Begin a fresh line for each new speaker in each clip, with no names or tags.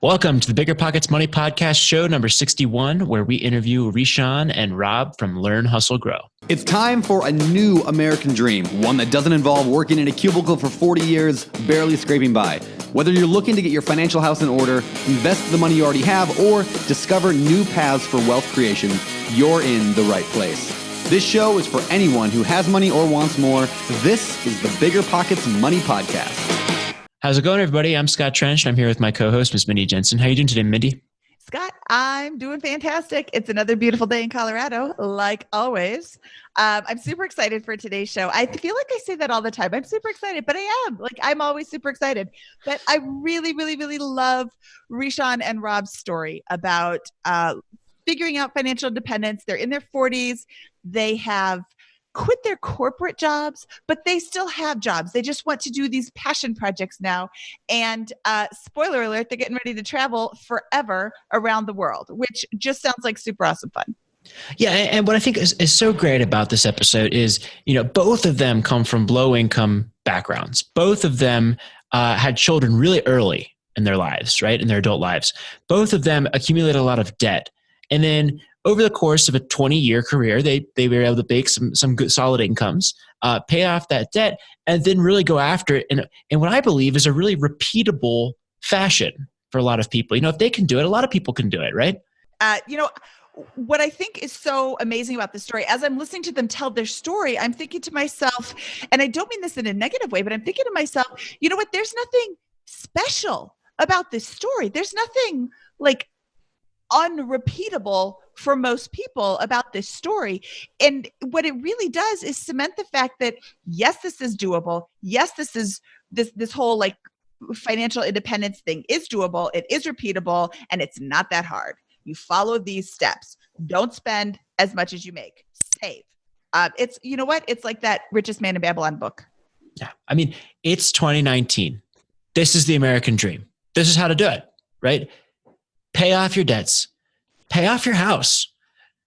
Welcome to the BiggerPockets Money Podcast show number 61, where we interview Reshawn and Rob from Learn, Hustle, Grow.
It's time for a new American dream, one that doesn't involve working in a cubicle for 40 years, barely scraping by. Whether you're looking to get your financial house in order, invest the money you already have, or discover new paths for wealth creation, you're in the right place. This show is for anyone who has money or wants more. This is the BiggerPockets Money Podcast.
How's it going, everybody? I'm Scott Trench, and I'm here with my co-host, Ms. Mindy Jensen. How are you doing today, Mindy?
Scott, I'm doing fantastic. It's another beautiful day in Colorado, like always. I'm super excited for today's show. I feel like I say that all the time. I'm super excited, but I am. I'm always super excited. But I really, really, really love Reshawn and Rob's story about figuring out financial independence. They're in their 40s. They have quit their corporate jobs, but they still have jobs. They just want to do these passion projects now. And spoiler alert, they're getting ready to travel forever around the world, which just sounds like super awesome fun.
Yeah, and what I think is so great about this episode is, both of them come from low-income backgrounds. Both of them had children really early in their lives, right, in their adult lives. Both of them accumulated a lot of debt. And then over the course of a 20-year career, they were able to make some good solid incomes, pay off that debt, and then really go after it in what I believe is a really repeatable fashion for a lot of people. If they can do it, a lot of people can do it, right?
What I think is so amazing about this story, as I'm listening to them tell their story, I'm thinking to myself, and I don't mean this in a negative way, but I'm thinking to myself, you know what? There's nothing special about this story. There's nothing unrepeatable for most people about this story. And what it really does is cement the fact that, yes, this is doable. Yes, this whole financial independence thing is doable. It is repeatable, and it's not that hard. You follow these steps. Don't spend as much as you make. Save. It's, it's like that Richest Man in Babylon book.
Yeah. I mean, it's 2019. This is the American dream. This is how to do it, right? Pay off your debts, pay off your house,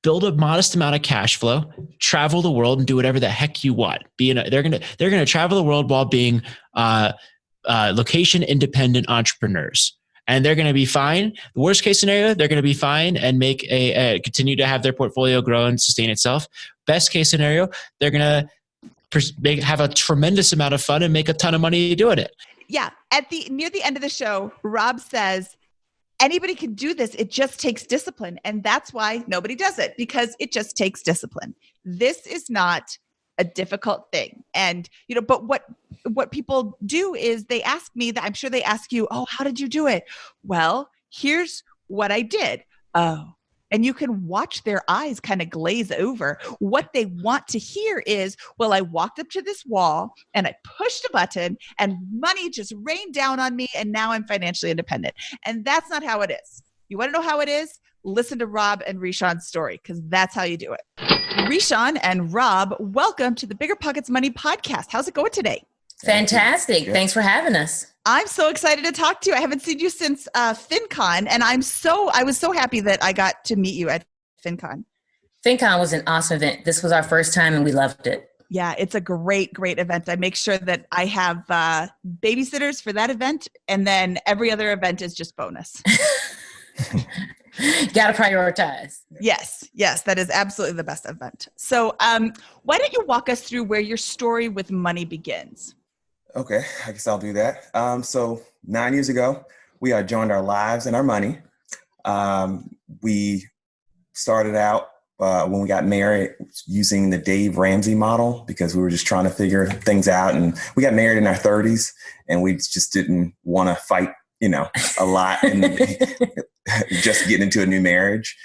build a modest amount of cash flow, travel the world and do whatever the heck you want. They're gonna travel the world while being location independent entrepreneurs, and they're gonna be fine. The worst case scenario, they're gonna be fine and make continue to have their portfolio grow and sustain itself. Best case scenario, they're gonna have a tremendous amount of fun and make a ton of money doing it.
Yeah. Near the end of the show, Rob says, anybody can do this. It just takes discipline. And that's why nobody does it, because it just takes discipline. This is not a difficult thing. And, but what people do is they ask me that, I'm sure they ask you, oh, how did you do it? Well, here's what I did. Oh, and you can watch their eyes kind of glaze over. What they want to hear is, well, I walked up to this wall and I pushed a button and money just rained down on me, and now I'm financially independent. And that's not how it is. You want to know how it is? Listen to Rob and Reshawn's story, because that's how you do it. Reshawn and Rob, welcome to the BiggerPockets Money Podcast. How's it going today?
Fantastic. Thanks for having us.
I'm so excited to talk to you. I haven't seen you since FinCon, and I was so happy that I got to meet you at FinCon.
FinCon was an awesome event. This was our first time, and we loved it.
Yeah, it's a great, great event. I make sure that I have babysitters for that event, and then every other event is just bonus.
Got to prioritize.
Yes, that is absolutely the best event. So why don't you walk us through where your story with money begins?
Okay, I guess I'll do that. So 9 years ago, we joined our lives and our money. We started out when we got married using the Dave Ramsey model, because we were just trying to figure things out. And we got married in our 30s, and we just didn't want to fight, a lot and just getting into a new marriage.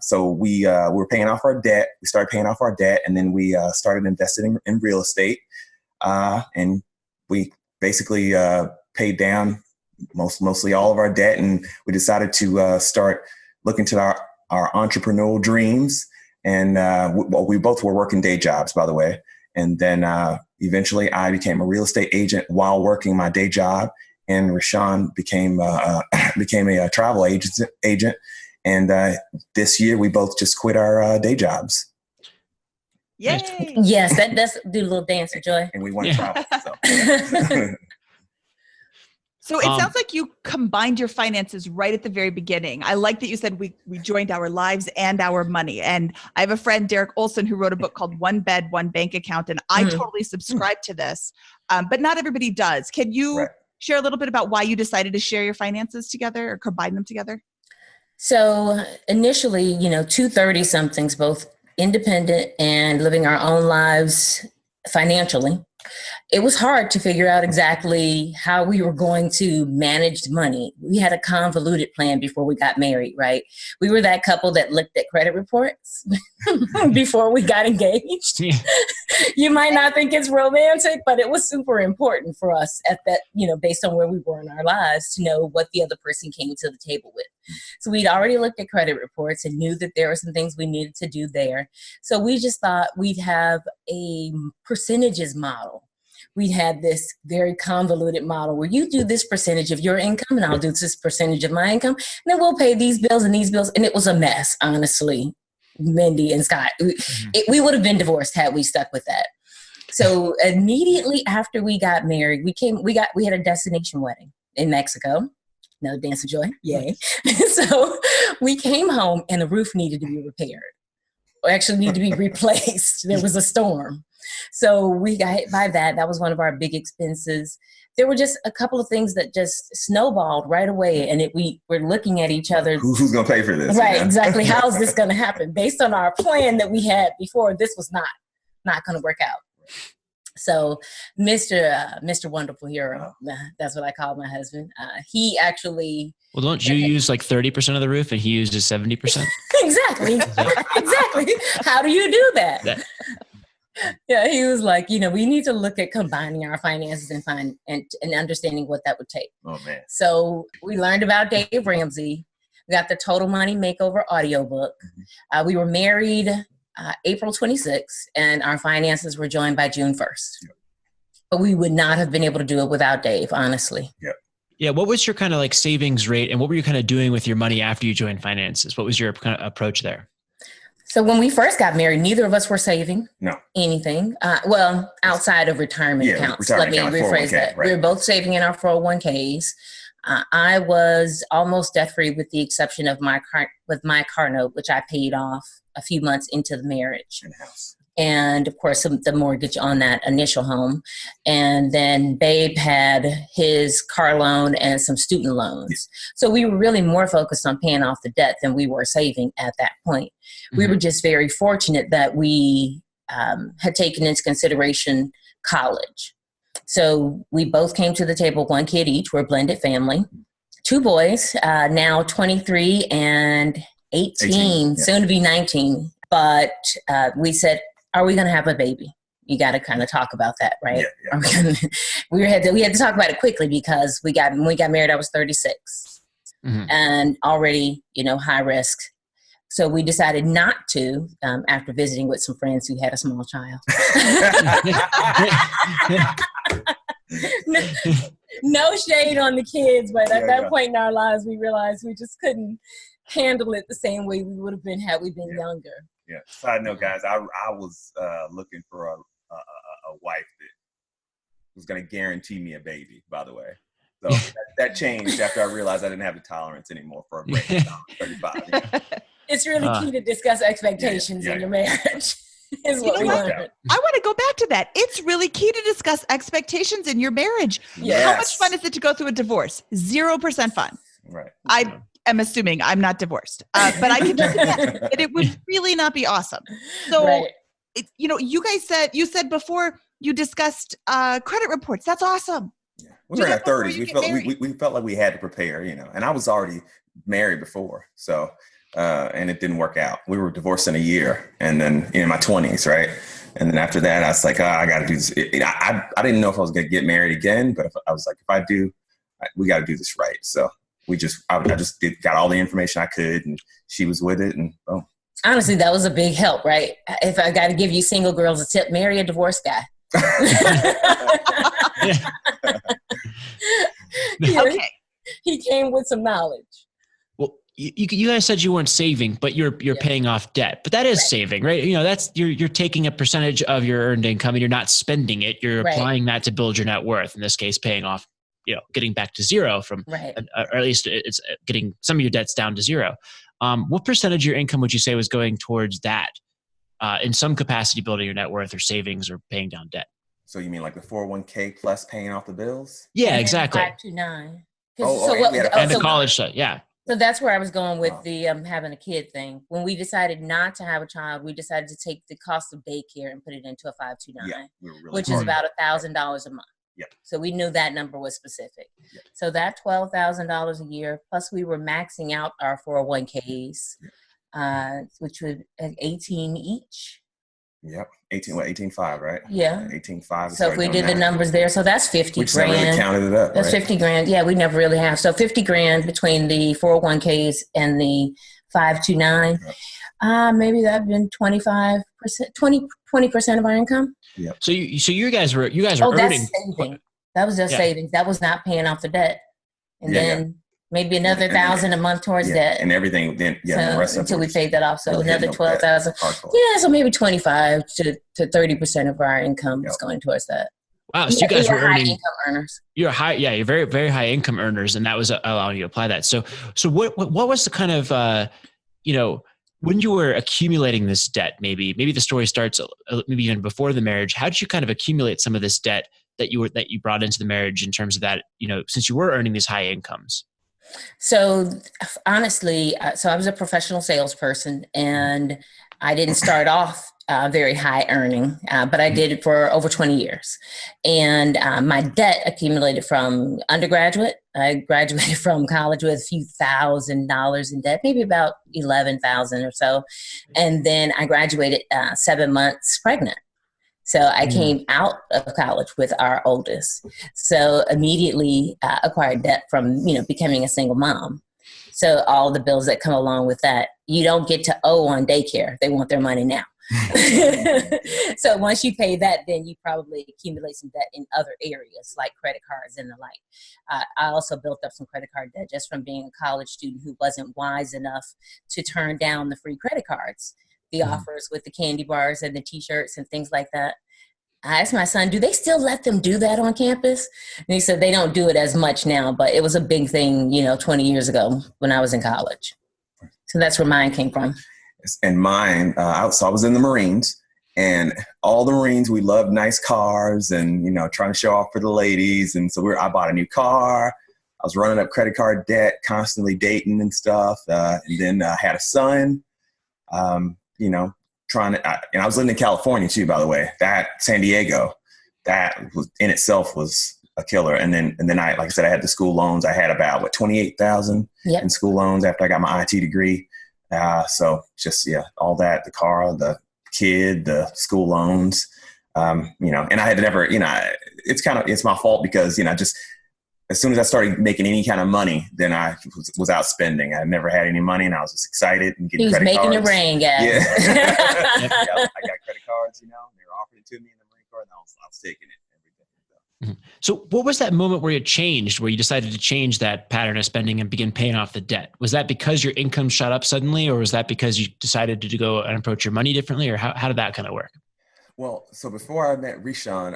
So we were paying off our debt. We started paying off our debt, and then we started investing in real estate. And we basically paid down mostly all of our debt, and we decided to start looking to our entrepreneurial dreams. And we both were working day jobs, by the way. And then eventually I became a real estate agent while working my day job, and Reshawn became a travel agent. And this year we both just quit our day jobs.
Yay!
Yes, that's do a little dance for joy.
And we want to travel.
So it sounds like you combined your finances right at the very beginning. I like that you said we joined our lives and our money. And I have a friend, Derek Olson, who wrote a book called One Bed, One Bank Account. And I totally subscribe to this, but not everybody does. Can you share a little bit about why you decided to share your finances together or combine them together?
So initially, 230-somethings, both independent and living our own lives financially, it was hard to figure out exactly how we were going to manage money. We had a convoluted plan before we got married, right? We were that couple that looked at credit reports before we got engaged. Yeah. You might not think it's romantic, but it was super important for us at that, based on where we were in our lives, to know what the other person came to the table with. So we'd already looked at credit reports and knew that there were some things we needed to do there. So we just thought we'd have a percentages model. We had this very convoluted model where you do this percentage of your income and I'll do this percentage of my income. And then we'll pay these bills and these bills. And it was a mess, honestly, Mindy and Scott. We would have been divorced had we stuck with that. So immediately after we got married, we had a destination wedding in Mexico. Another dance of joy. Yay. So we came home and the roof needed to be repaired. Or actually needed to be replaced. There was a storm. So we got hit by that. That was one of our big expenses. There were just a couple of things that just snowballed right away. And we were looking at each other.
Who's going to pay for this?
Right, exactly. How is this going to happen? Based on our plan that we had before, this was not going to work out. So Mr. Wonderful Hero, that's what I call my husband. He actually...
Well, don't you use like 30% of the roof and he uses 70%?
Exactly. Exactly. How do you do that? Yeah, he was like, we need to look at combining our finances and understanding what that would take.
Oh, man.
So we learned about Dave Ramsey. We got the Total Money Makeover audiobook. We were married April 26th, and our finances were joined by June 1st. Yep. But we would not have been able to do it without Dave, honestly.
Yep.
Yeah. What was your kind of like savings rate and what were you kind of doing with your money after you joined finances? What was your kind of approach there?
So when we first got married, neither of us were saving anything. Well, outside of retirement accounts. Let me rephrase that. Right. We were both saving in our 401ks. I was almost debt-free with the exception of my car note, which I paid off a few months into the marriage. And of course, the mortgage on that initial home. And then Babe had his car loan and some student loans. So we were really more focused on paying off the debt than we were saving at that point. We were just very fortunate that we had taken into consideration college. So we both came to the table, one kid each. We're a blended family. 2 boys, now 23 and 18 soon to be 19. But we said, are we going to have a baby? You got to kind of talk about that, right? Yeah. We had to talk about it quickly because when we got married, I was 36 and already, high risk. So we decided not to, after visiting with some friends who had a small child. No shade on the kids, but at that point in our lives, we realized we just couldn't handle it the same way we would have been had we been younger.
Yeah. Side note, guys, I was looking for a wife that was going to guarantee me a baby, by the way. So that changed after I realized I didn't have the tolerance anymore for a baby. 35. Yeah.
It's really key to discuss expectations in your marriage. Is what we learned.
I want to go back to that. It's really key to discuss expectations in your marriage.
Yes.
How much fun is it to go through a divorce? 0% fun.
Right.
I am assuming I'm not divorced, but I can just imagine that it would really not be awesome. So, you said before you discussed credit reports. That's awesome.
Yeah. We were in our 30s. We felt like we had to prepare, and I was already married before. So, and it didn't work out. We were divorced in a year and then in my 20s, right? And then after that, I was like, I got to do this. I didn't know if I was going to get married again, but I was like, if I do, we got to do this right. So I just got all the information I could and she was with it and boom.
Honestly, that was a big help, right? If I got to give you single girls a tip, marry a divorced guy. Okay. He came with some knowledge.
Well, you guys said you weren't saving, but you're paying off debt. But that is saving, right? That's you're taking a percentage of your earned income and you're not spending it. You're applying that to build your net worth. In this case, paying off getting back to zero from,
Right.
or at least it's getting some of your debts down to zero. What percentage of your income would you say was going towards that in some capacity, building your net worth or savings or paying down debt?
So you mean like the 401k plus paying off the bills?
Yeah,
And
exactly.
529.
And the college stuff. Yeah.
So that's where I was going with the having a kid thing. When we decided not to have a child, we decided to take the cost of daycare and put it into a 529, which is about $1,000 a month.
Yeah.
So we knew that number was specific.
Yeah.
So that $12,000 a year, plus we were maxing out our 401ks, which would 18 each.
Yep. 18.5, right?
Yeah.
18.5.
So if we did the numbers there, so that's 50
grand.
grand.
Never really counted it up.
That's
right?
50 grand. Yeah, we never really have. So 50 grand between the 401ks and the 529.
Yep.
Maybe that'd been 25%, 20% of our income.
Yep.
So you guys were earning.
That's saving. That was just savings. That was not paying off the debt. And then maybe another $1,000 a month towards debt.
And everything then, the rest of it.
Until we paid that off. So another $12,000. Yeah, so maybe 25 to 30% of our income is going towards that.
Wow. So you guys were earning.
High income earners.
You're high. Yeah. You're very, very high income earners. And that was allowing you to apply that. So what was the kind of, when you were accumulating this debt, maybe the story starts maybe even before the marriage, how did you kind of accumulate some of this debt that you brought into the marriage in terms of that, since you were earning these high incomes?
So honestly, I was a professional salesperson and I didn't start off very high earning, but I did it for over 20 years. And my debt accumulated from undergraduate. I graduated from college with a few $1,000s in debt, maybe about 11,000 or so. And then I graduated 7 months pregnant. So I came out of college with our oldest. So immediately acquired debt from, becoming a single mom. So all the bills that come along with that, you don't get to owe on daycare. They want their money now. So once you pay that, then you probably accumulate some debt in other areas like credit cards and the like. I also built up some credit card debt just from being a college student who wasn't wise enough to turn down the free credit cards, the offers with the candy bars and the t-shirts and things like that. I asked my son, do they still let them do that on campus? And he said they don't do it as much now, but it was a big thing, 20 years ago when I was in college. So that's where mine came from.
And mine, so I was in the Marines, and all the Marines, we loved nice cars and, trying to show off for the ladies. And so I bought a new car. I was running up credit card debt, constantly dating and stuff. And then I had a son, and I was living in California too, by the way. That San Diego, that was in itself was a killer. And then I, like I said, I had the school loans. I had about 28,000 in school loans after I got my IT degree. So just, all that, the car, the kid, the school loans, and I had never, it's my fault because, just as soon as I started making any kind of money, then I was out spending. I never had any money and I was just excited and getting credit cards.
He was making it rain, guys.
Yeah. I got credit cards, they were offering it to me in the Marine Corps and I was taking it.
So what was that moment where it changed, where you decided to change that pattern of spending and begin paying off the debt? Was that because your income shot up suddenly, or was that because you decided to go and approach your money differently, or how did that kind of work?
Well, so before I met Reshawn,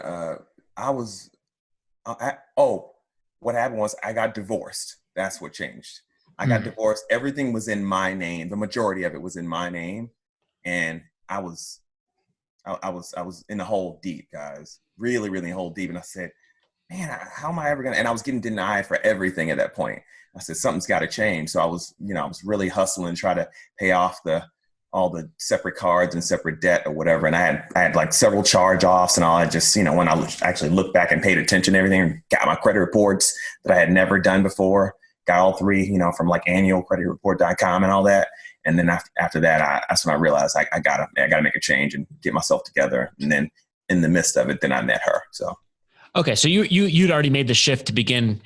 what happened was I got divorced. That's what changed. I got divorced. Everything was in my name. The majority of it was in my name. And I was in the hole deep, guys. Really, really hole deep. And I said, man, how am I ever going to, and I was getting denied for everything at that point. I said, something's got to change. So I was really hustling, trying to pay off all the separate cards and separate debt or whatever. And I had like several charge offs and all. I just, when I actually looked back and paid attention to everything, got my credit reports that I had never done before, got all three, from like annualcreditreport.com and all that. And then after that, that's when I realized I gotta make a change and get myself together. And then in the midst of it, then I met her. So,
okay. So you'd already made the shift to begin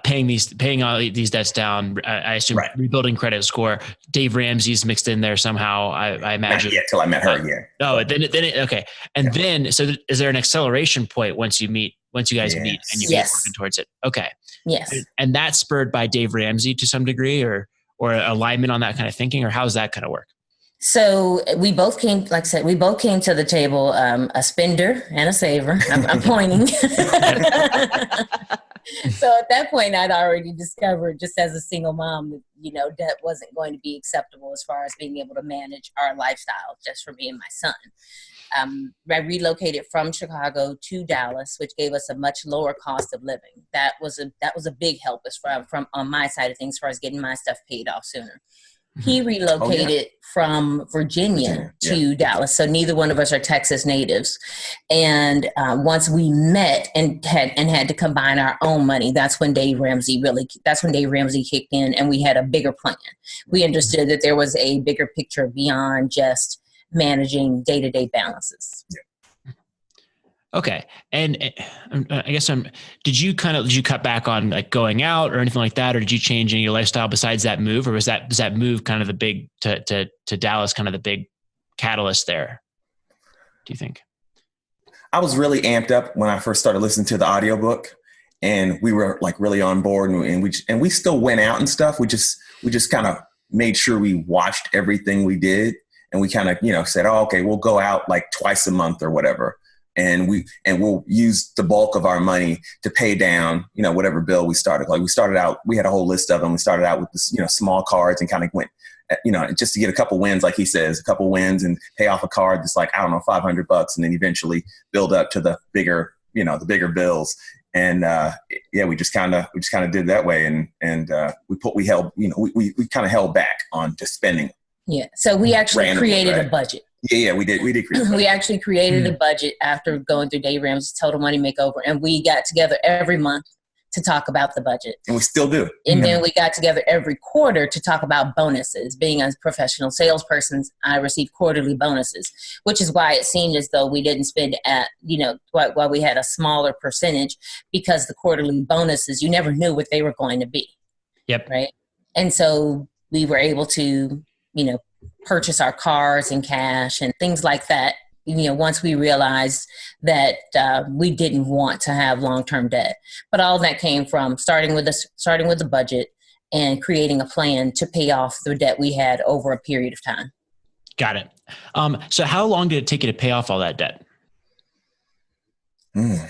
paying all these debts down. I assume rebuilding credit score. Dave Ramsey's mixed in there somehow. I imagine.
Yeah, till I met her. Yeah.
Oh, then okay. And then, so is there an acceleration point once you guys meet and you begin working towards it? Okay.
Yes.
And that's spurred by Dave Ramsey to some degree, or alignment on that kind of thinking, or how's that kind of work?
So we both came, like I said, to the table, a spender and a saver. I'm pointing. So at that point, I'd already discovered, just as a single mom, that, debt wasn't going to be acceptable as far as being able to manage our lifestyle just for me and my son. I relocated from Chicago to Dallas, which gave us a much lower cost of living. That was a big help as far from on my side of things, as far as getting my stuff paid off sooner. He relocated from Virginia to Dallas. So neither one of us are Texas natives. And once we met and had to combine our own money, that's when Dave Ramsey kicked in, and we had a bigger plan. We understood that there was a bigger picture beyond just managing day-to-day balances.
Okay. And I guess did you cut back on like going out or anything like that? Or did you change any of your lifestyle besides that move? Or was that move kind of the big to Dallas, kind of the big catalyst there? Do you think?
I was really amped up when I first started listening to the audiobook, and we were like really on board, and we still went out and stuff. We just kind of made sure we watched everything we did. And we kind of, said, oh, okay, we'll go out like twice a month or whatever. And we'll use the bulk of our money to pay down, whatever bill we started. Like we started out, we had a whole list of them. We started out with this, small cards, and kind of went, just to get a couple wins, like he says, a couple wins and pay off a card that's like, I don't know, $500, and then eventually build up to the bigger bills. And we just kind of did that way. And we kind of held back on just spending.
Yeah. So we actually created a budget.
Yeah, we did. We did create.
We actually created a budget after going through Dave Ramsey's Total Money Makeover, and we got together every month to talk about the budget.
And we still do.
And then we got together every quarter to talk about bonuses. Being a professional salesperson, I received quarterly bonuses, which is why it seemed as though we didn't spend while we had a smaller percentage, because the quarterly bonuses, you never knew what they were going to be.
Yep.
Right. And so we were able to, purchase our cars in cash and things like that. Once we realized that we didn't want to have long-term debt, but all that came from starting with the budget and creating a plan to pay off the debt we had over a period of time.
Got it. So how long did it take you to pay off all that debt?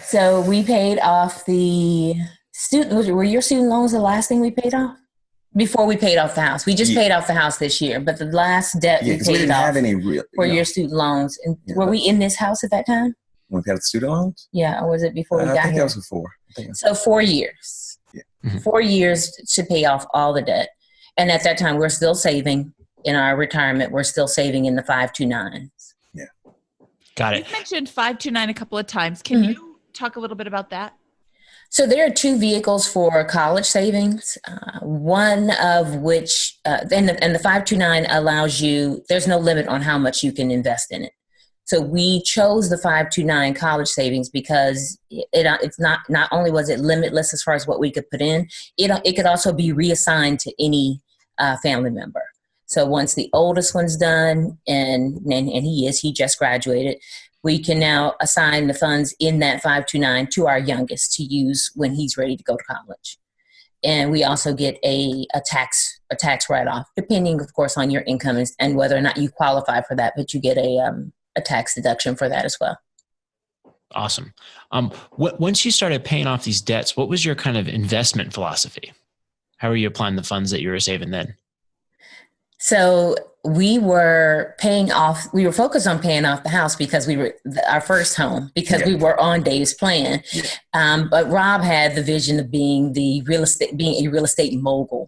So we paid off were your student loans the last thing we paid off? Before we paid off the house. We just paid off the house this year, but the last debt we paid off your student loans. And were we in this house at that time?
When we paid off the student loans?
Yeah, or was it before we got here?
I think that was before.
So 4 years.
Yeah.
Mm-hmm.
4 years to pay off all the debt. And at that time, we're still saving in our retirement. We're still saving in the 529s.
Yeah.
Got it.
You've mentioned 529 a couple of times. Can you talk a little bit about that?
So there are two vehicles for college savings, one of which, and the 529 allows you, there's no limit on how much you can invest in it. So we chose the 529 college savings because it's not only was it limitless as far as what we could put in, it could also be reassigned to any family member. So once the oldest one's done, and he just graduated, we can now assign the funds in that 529 to our youngest to use when he's ready to go to college. And we also get a tax write-off, depending, of course, on your income and whether or not you qualify for that, but you get a tax deduction for that as well.
Awesome. Once you started paying off these debts, what was your kind of investment philosophy? How were you applying the funds that you were saving then?
So we were focused on paying off the house because we were our first home, because we were on Dave's plan. But Rob had the vision of being a real estate mogul.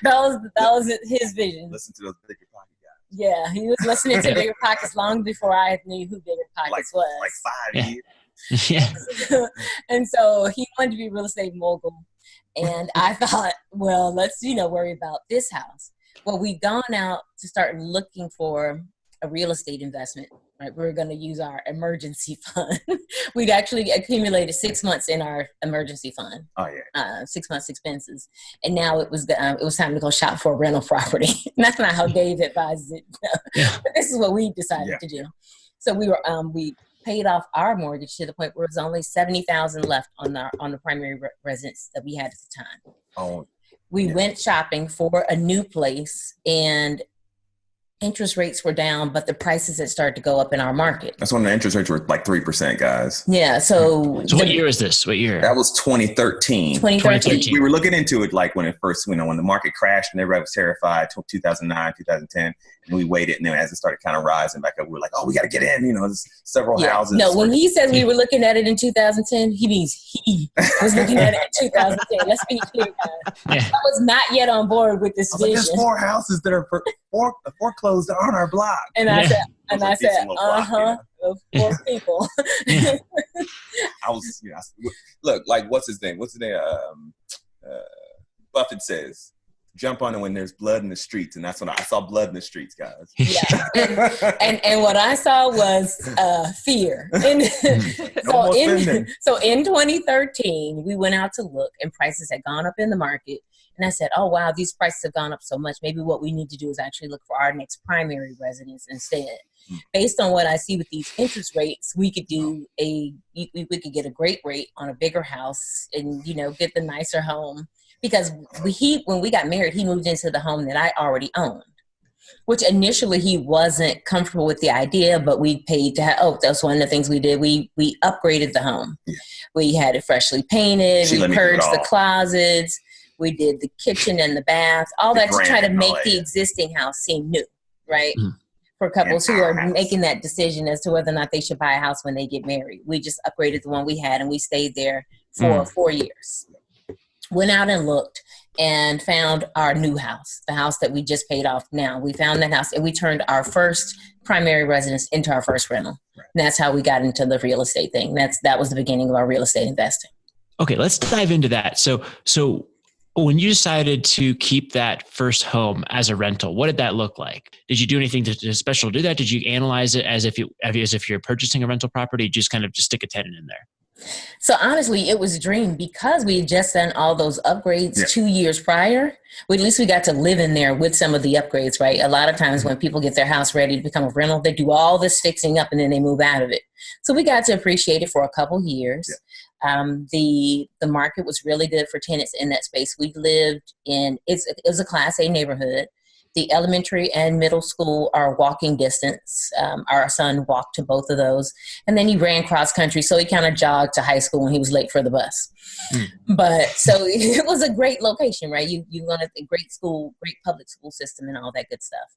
that was his vision.
Listen to those BiggerPockets guys.
Yeah, he was listening to BiggerPockets long before I knew who BiggerPockets was.
Like 5 years.
Yeah.
And so he wanted to be a real estate mogul. And I thought, well, let's, worry about this house. Well, we'd gone out to start looking for a real estate investment, right? We were going to use our emergency fund. We'd actually accumulated 6 months in our emergency fund.
Oh, yeah.
6 months expenses. And now it was time to go shop for a rental property. And that's not how Dave advised it. But this is what we decided to do. So we paid off our mortgage to the point where it was only $70,000 left on the primary residence that we had at the time.
Oh,
we went shopping for a new place, and interest rates were down, but the prices had started to go up in our market.
That's when the interest rates were like 3%, guys.
Yeah. So
what year is this? What year?
That was 2013.
2013.
We were looking into it like when it first, when the market crashed and everybody was terrified, 2009, 2010. And we waited. And then as it started kind of rising back up, we were like, oh, we got to get in. There's several houses.
No, when he says we were looking at it in 2010, he means he was looking at it in 2010. Let's be clear, guys. I was not yet on board with this vision.
There's 4 houses that are foreclosed on our block.
And I said, uh-huh, 4 people.
I was, look, like, what's his name? Buffett says, jump on it when there's blood in the streets. And that's when I saw blood in the streets, guys.
Yeah. And what I saw was fear. So in 2013, we went out to look and prices had gone up in the market. And I said, oh, wow, these prices have gone up so much. Maybe what we need to do is actually look for our next primary residence instead. Based on what I see with these interest rates, we could we could get a great rate on a bigger house and, get the nicer home. Because when we got married, he moved into the home that I already owned, which initially he wasn't comfortable with the idea, but we paid to have, that's one of the things we did. We upgraded the home. Yeah. We had it freshly painted. We purged the closets. We did the kitchen and the bath, all that to try to make the existing house seem new, right? Mm-hmm. For couples who are making that decision as to whether or not they should buy a house when they get married. We just upgraded the one we had and we stayed there for 4 years. Went out and looked and found our new house, the house that we just paid off now. We found that house and we turned our first primary residence into our first rental. Right. And that's how we got into the real estate thing. That was the beginning of our real estate investing. Okay, let's dive into that. So when you decided to keep that first home as a rental, what did that look like? Did you do anything to special to do that? Did you analyze it as if you're purchasing a rental property? You just kind of stick a tenant in there? So honestly, it was a dream because we had just done all those upgrades 2 years prior. At least we got to live in there with some of the upgrades, right? A lot of times when people get their house ready to become a rental, they do all this fixing up and then they move out of it. So we got to appreciate it for a couple years. Yeah. The market was really good for tenants in that space. We lived it was a Class A neighborhood. The elementary and middle school are walking distance. Our son walked to both of those. And then he ran cross country. So he kind of jogged to high school when he was late for the bus. But so it was a great location, right? You wanted a great school, great public school system and all that good stuff.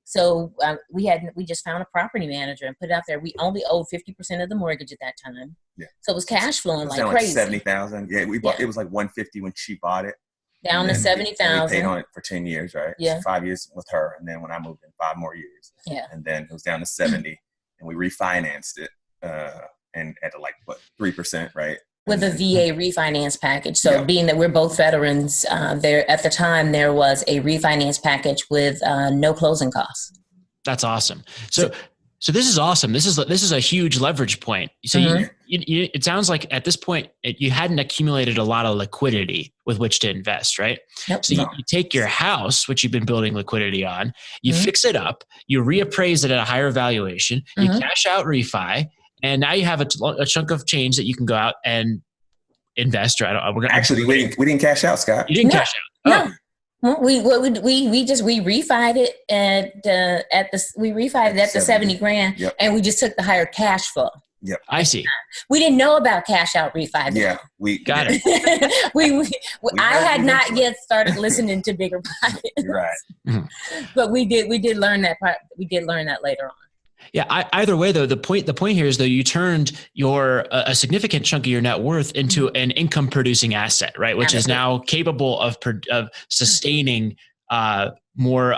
So we just found a property manager and put it out there. We only owed 50% of the mortgage at that time. Yeah. So it was cash flowing like crazy. $70,000. Yeah, we bought. It was like $150 when she bought it. Down to $70,000. We paid on it for 10 years, right? Yeah. So 5 years with her, and then when I moved in, 5 more years. Yeah. And then it was down to 70, and we refinanced it, and at 3%, right? With a VA refinance package. So being that we're both veterans, there at the time there was a refinance package with no closing costs.
That's awesome. So this is awesome. This is a huge leverage point. So it sounds like at this point you hadn't accumulated a lot of liquidity with which to invest, right? Nope. So you take your house, which you've been building liquidity on, you fix it up, you reappraise it at a higher valuation, you cash out refi, and now you have a chunk of change that you can go out and invest. Or we didn't cash out, Scott. You didn't cash out.
No. We refied it at the 70 grand, and we just took the higher cash flow.
Yep, I see.
We didn't know about cash out refi.
Yeah, we
got it.
I had not yet started listening to BiggerPockets.
Right,
but we did learn that part. We did learn that later on.
Yeah. Either way, though, the point here is though you turned a significant chunk of your net worth into an income producing asset, right? Which is now capable of sustaining more,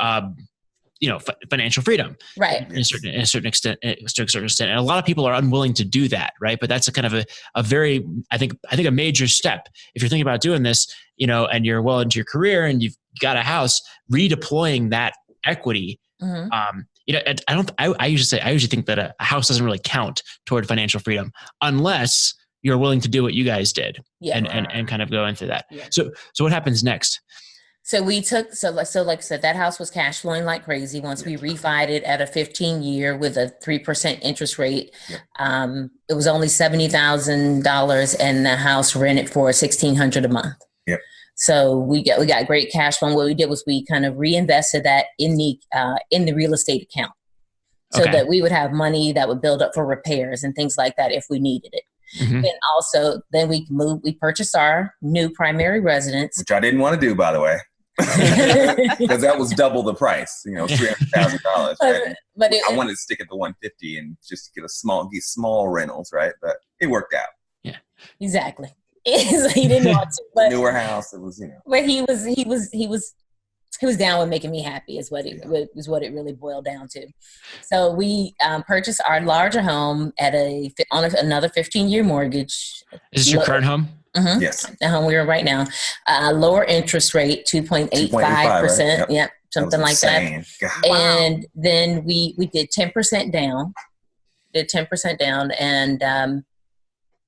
financial freedom, right? In a certain extent, and a lot of people are unwilling to do that, right? But that's a kind of a very, I think a major step if you're thinking about doing this, and you're well into your career and you've got a house, redeploying that equity. I usually think that a house doesn't really count toward financial freedom unless you're willing to do what you guys did and kind of go into that. Yeah. So what happens next?
So like I said, that house was cash flowing like crazy once we refied it at a 15-year with a 3% interest rate. It was only $70,000 and the house rented for $1,600 a month. Yep. So we got great cash flow. And what we did was we kind of reinvested that in the real estate account, so that we would have money that would build up for repairs and things like that if we needed it.
Mm-hmm.
And also, then we purchased our new primary residence,
which I didn't want to do, by the way, because that was double the price. $300,000. Right? But I wanted to stick at the 150 and just get small rentals, right? But it worked out.
Yeah, exactly. So he didn't want to, but
newer house. It was,
But he was down with making me happy is what it really boiled down to. So we purchased our larger home on another 15-year mortgage.
Is this your current home?
Mm-hmm.
Yes.
The home we are right now. Lower interest rate, 2.85%. Right? Yep, something like that. God. And then we did 10% down. And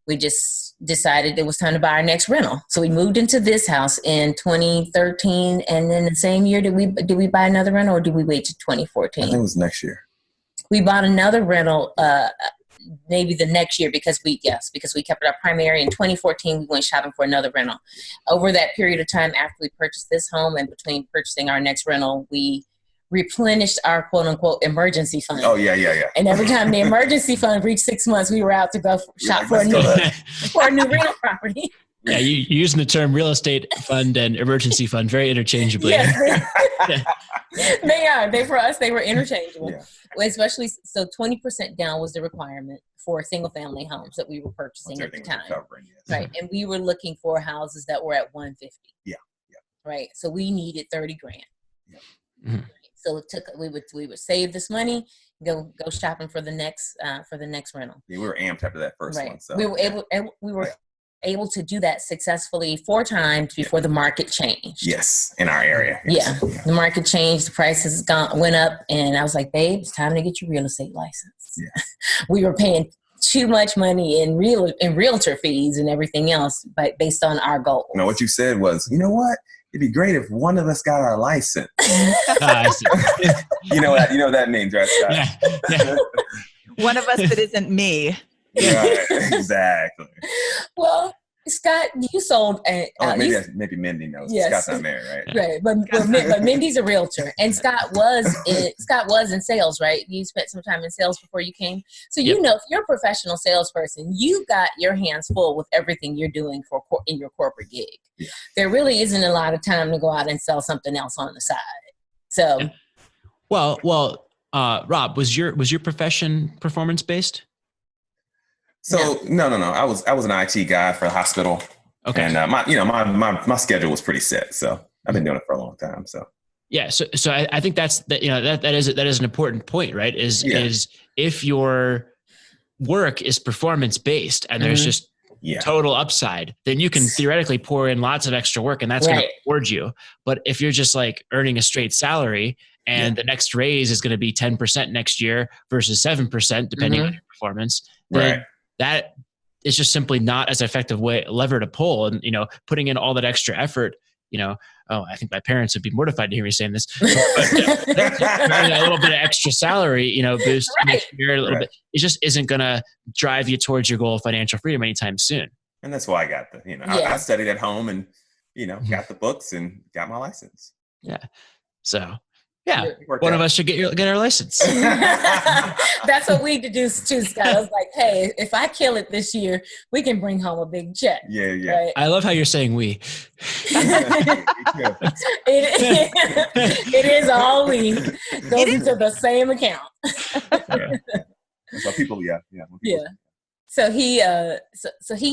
we just decided it was time to buy our next rental. So we moved into this house in 2013, and then the same year did we buy another rental, or did we wait to 2014?
I think it was next year.
We bought another rental maybe the next year because we kept our primary. In 2014, we went shopping for another rental. Over that period of time after we purchased this home and between purchasing our next rental, we replenished our quote unquote emergency fund.
Oh yeah.
And every time the emergency fund reached 6 months, we were out to go shop for a new rental property.
Yeah, you using the term real estate fund and emergency fund very interchangeably.
Yes, they are. For us, they were interchangeable. Yeah. Especially, so 20% down was the requirement for single family homes that we were purchasing at the time. Right. And we were looking for houses that were at 150.
Yeah.
Right. So we needed $30,000.
Yeah.
Mm-hmm.
So we would save this money, go shopping for the next rental.
Yeah, we were amped after that first one. So
we were able to do that successfully 4 times before the market changed.
Yes, in our area. Yes.
Yeah, the market changed, the prices went up, and I was like, babe, it's time to get your real estate license.
Yeah.
We were paying too much money in realtor fees and everything else, but based on our goals.
No, what you said was, you know what? It'd be great if one of us got our license.
I see.
You know what that means, right, Scott?
Yeah.
One of us that isn't me.
Right, exactly.
Well, Scott, you sold.
Maybe Mindy knows.
Yes.
Scott's not married, right?
Right, but Mindy's a realtor, and Scott was in sales, right? You spent some time in sales before you came, so you know if you're a professional salesperson, you got your hands full with everything you're doing in your corporate gig. Yeah. There really isn't a lot of time to go out and sell something else on the side. So,
well, Rob, was your profession performance based?
So no. I was an IT guy for the hospital. Okay. And my schedule was pretty set. So I've been doing it for a long time. So
yeah. So I think that is an important point, right? Is if your work is performance based and there's just total upside, then you can theoretically pour in lots of extra work and that's going to reward you. But if you're just like earning a straight salary and the next raise is going to be 10% next year versus 7%, depending on your performance, then that is just simply not as effective lever to pull. And, putting in all that extra effort, I think my parents would be mortified to hear me saying this, but a little bit of extra salary, boost next year a little bit, it just isn't going to drive you towards your goal of financial freedom anytime soon.
And that's why I got I studied at home and, got the books and got my license.
Yeah. So one of us should get our license.
That's what we do too, Scott. I was like, hey, if I kill it this year, we can bring home a big check.
Yeah.
Right?
I love how you're saying we.
It is all we. Goes into the same account.
So people, yeah.
So he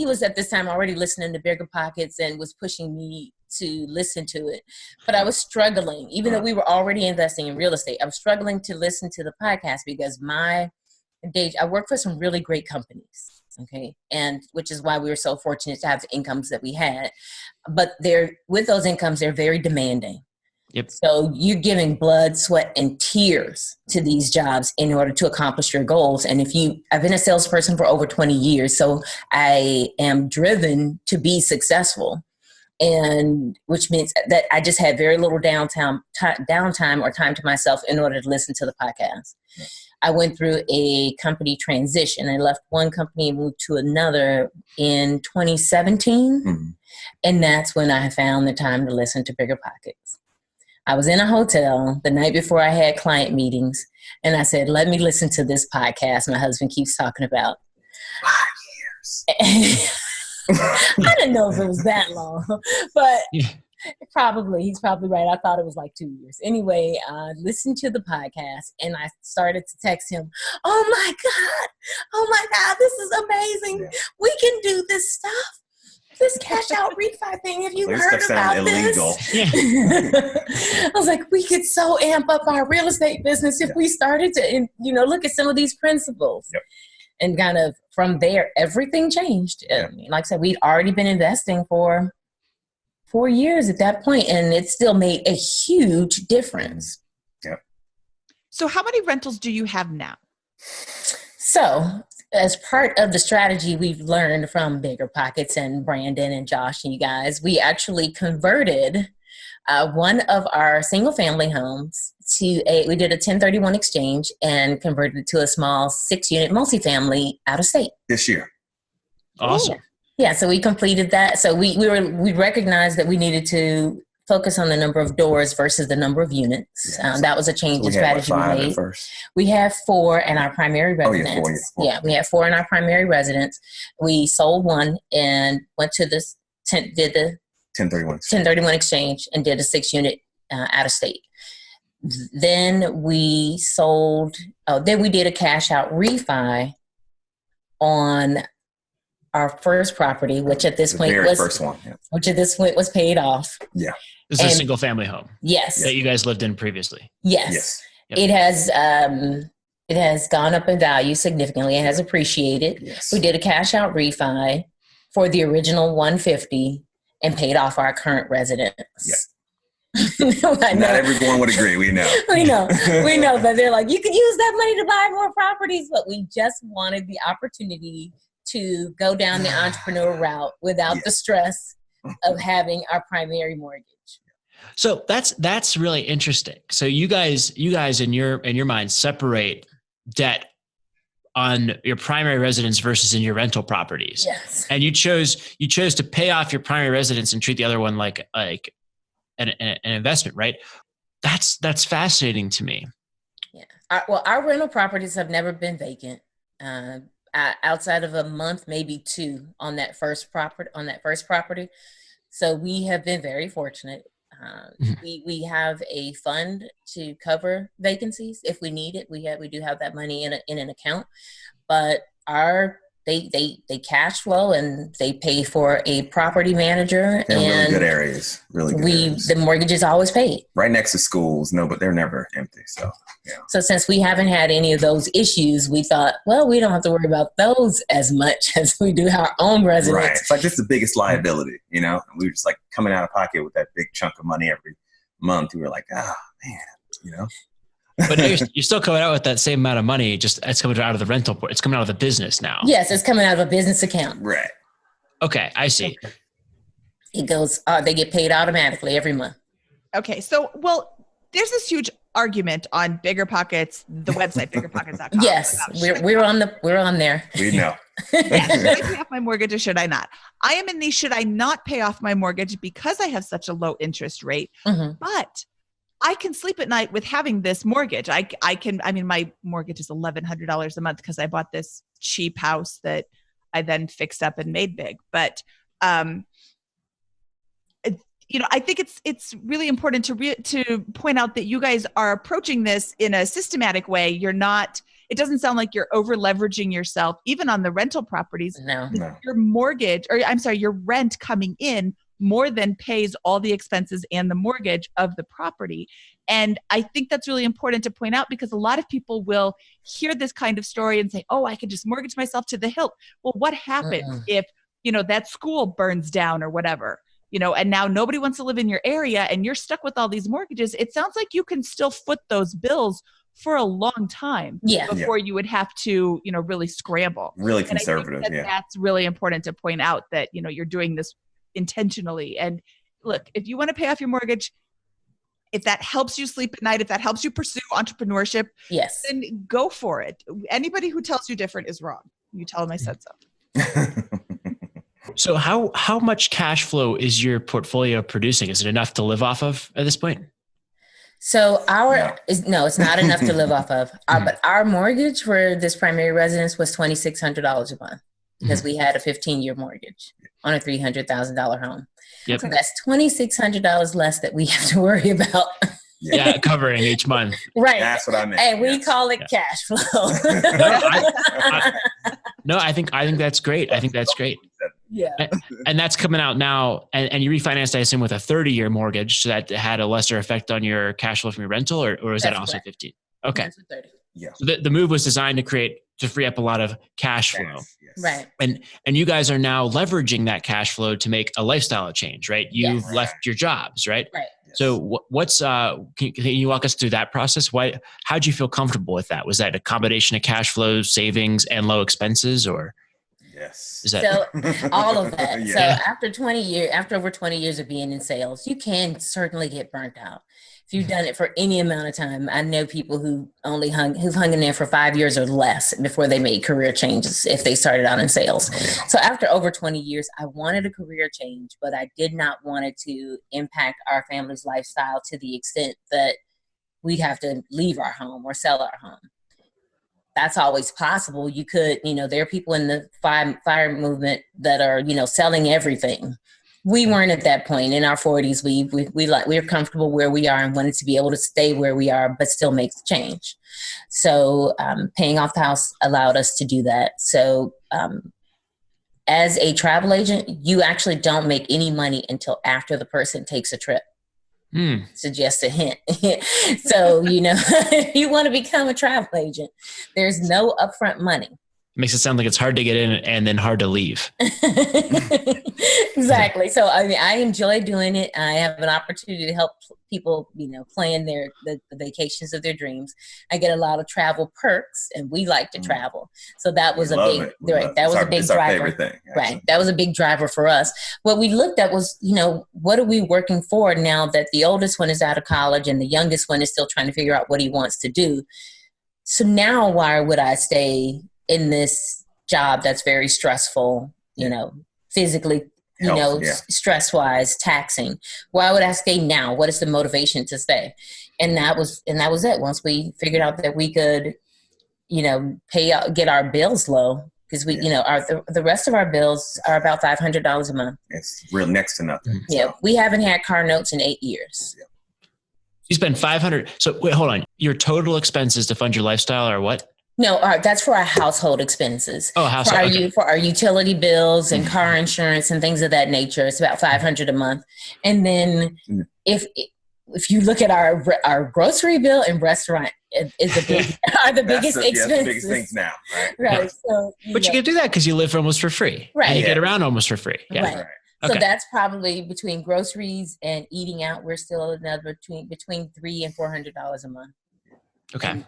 was at this time already listening to BiggerPockets and was pushing me to listen to it. But I was struggling, even though we were already investing in real estate, I was struggling to listen to the podcast because I work for some really great companies. Okay. And which is why we were so fortunate to have the incomes that we had. But with those incomes, they're very demanding.
Yep.
So you're giving blood, sweat, and tears to these jobs in order to accomplish your goals. And I've been a salesperson for over 20 years, so I am driven to be successful. and which means that I just had very little downtime or time to myself in order to listen to the podcast. Yeah. I went through a company transition. I left one company and moved to another in 2017. Mm-hmm. And that's when I found the time to listen to BiggerPockets. I was in a hotel the night before I had client meetings, and I said, let me listen to this podcast my husband keeps talking about.
5 years.
I didn't know if it was that long, but he's probably right. I thought it was like 2 years. Anyway, I listened to the podcast and I started to text him, oh my God, this is amazing. Yeah. We can do this stuff. This cash out refi thing. Have you heard about illegal. This? I was like, we could so amp up our real estate business if we started to, look at some of these principles. Yep. And kind of from there, everything changed. Yeah. Like I said, we'd already been investing for 4 years at that point, and it still made a huge difference.
Yeah.
So how many rentals do you have now?
So as part of the strategy we've learned from BiggerPockets and Brandon and Josh and you guys, we actually converted one of our single family homes we did a 1031 exchange and converted it to a small 6-unit multifamily out of state.
This year.
Awesome.
Yeah, so we completed that. So we recognized that we needed to focus on the number of doors versus the number of units. That was a change in strategy we made. We have 4 in our primary residence. Yeah, we have 4 in our primary residence. We sold one and went to did the 1031 exchange and did a 6-unit out of state. Then we did a cash out refi on our first property, which at this point was paid off.
Yeah.
This is a single family home.
Yes.
That you guys lived in previously.
Yes. Yep. It has gone up in value significantly. It has appreciated.
Yes.
We did a cash out refi for the original 150 and paid off our current residence.
Yeah. Not everyone would agree. We know.
We know, but they're like, you could use that money to buy more properties, but we just wanted the opportunity to go down the entrepreneur route without the stress of having our primary mortgage.
So that's really interesting. So you guys in your mind separate debt on your primary residence versus in your rental properties.
Yes.
And you chose to pay off your primary residence and treat the other one like an investment, right? That's fascinating to me.
Yeah. Our rental properties have never been vacant. Outside of a month, maybe 2 on that first property. So we have been very fortunate. We have a fund to cover vacancies if we need it. We do have that money in an account, but they cash flow and they pay for a property manager.
They're
and
really good areas. Really good areas.
The mortgage is always paid.
Right next to schools. No, but they're never empty. So, yeah.
So since we haven't had any of those issues, we thought, well, we don't have to worry about those as much as we do our own residents.
Right. It's like this is the biggest liability, We were just like coming out of pocket with that big chunk of money every month. We were like, man,
But you're still coming out with that same amount of money. Just it's coming out of the rental. It's coming out of the business now.
Yes, it's coming out of a business account.
Right.
Okay, I see.
It goes. They get paid automatically every month.
Okay, so there's this huge argument on BiggerPockets, the website BiggerPockets.com.
Yes, we're on there.
We know.
Should I pay off my mortgage or should I not? I am in the should I not pay off my mortgage because I have such a low interest rate, but I can sleep at night with having this mortgage. My mortgage is $1,100 a month because I bought this cheap house that I then fixed up and made big. But, I think it's really important to point out that you guys are approaching this in a systematic way. It doesn't sound like you're over leveraging yourself, even on the rental properties.
No.
Your rent coming in more than pays all the expenses and the mortgage of the property. And I think that's really important to point out because a lot of people will hear this kind of story and say, oh, I could just mortgage myself to the hilt. Well, what happens if, that school burns down or whatever, and now nobody wants to live in your area and you're stuck with all these mortgages? It sounds like you can still foot those bills for a long time before you would have to, really scramble.
Really conservative.
And I think that's really important to point out that, you're doing this intentionally. And look, if you want to pay off your mortgage, if that helps you sleep at night, if that helps you pursue entrepreneurship,
Yes,
then go for it. Anybody who tells you different is wrong. You tell them I said so.
So how much cash flow is your portfolio producing? Is it enough to live off of at this point?
So it's not enough to live off of. But our mortgage for this primary residence was $2,600 a month because we had a 15-year mortgage on a $300,000 home.
Yep.
So that's $2,600 less that we have to worry about.
Yeah, covering each month.
Right.
That's what I meant.
And we call it cash flow.
I think that's great. I think that's great.
Yeah.
And that's coming out now. And you refinanced, I assume, with a 30-year mortgage, so that had a lesser effect on your cash flow from your rental, or is that also correct. 15? Okay.
That's 30.
Yeah.
So the move was designed to free up a lot of cash flow.
Yes.
Right.
And you guys are now leveraging that cash flow to make a lifestyle change, right? You've left your jobs, right?
Right.
So what's can you walk us through that process? How'd you feel comfortable with that? Was that a combination of cash flow, savings, and low expenses, or?
Yes.
Is that
So all of that.
Yeah.
So after over 20 years of being in sales, you can certainly get burnt out. If you've done it for any amount of time, I know people who've hung in there for 5 years or less before they made career changes if they started out in sales. So after over 20 years, I wanted a career change, but I did not want it to impact our family's lifestyle to the extent that we'd have to leave our home or sell our home. That's always possible. You could, there are people in the fire movement that are, selling everything. We weren't at that point in our 40s. We're comfortable where we are and wanted to be able to stay where we are, but still make the change. So paying off the house allowed us to do that. So as a travel agent, you actually don't make any money until after the person takes a trip. So just a hint. So, if you want to become a travel agent, there's no upfront money.
Makes it sound like it's hard to get in and then hard to leave.
Exactly. So, I enjoy doing it. I have an opportunity to help people, plan the vacations of their dreams. I get a lot of travel perks, and we like to travel. So that was a big driver. Right. That was a big driver for us. What we looked at was, what are we working for now that the oldest one is out of college and the youngest one is still trying to figure out what he wants to do? So now why would I stay in this job that's very stressful, physically, stress-wise, taxing? Why would I stay now? What is the motivation to stay? And that was it. Once we figured out that we could, get our bills low, because the rest of our bills are about $500 a month.
It's real next to nothing.
Yeah, we haven't had car notes in 8 years.
Yeah.
You spend $500. So wait, hold on. Your total expenses to fund your lifestyle are what?
No, that's for our household expenses.
Oh, household.
For our utility bills and car insurance and things of that nature. It's about $500 a month. And then if you look at our grocery bill and restaurant is the biggest expenses.
The biggest things now, right?
Right. So,
but you can do that because you live almost for free.
Right.
And you get around almost for free. Yeah.
Right. So that's probably between groceries and eating out. We're still another between $300 and $400 a month.
Okay.
And,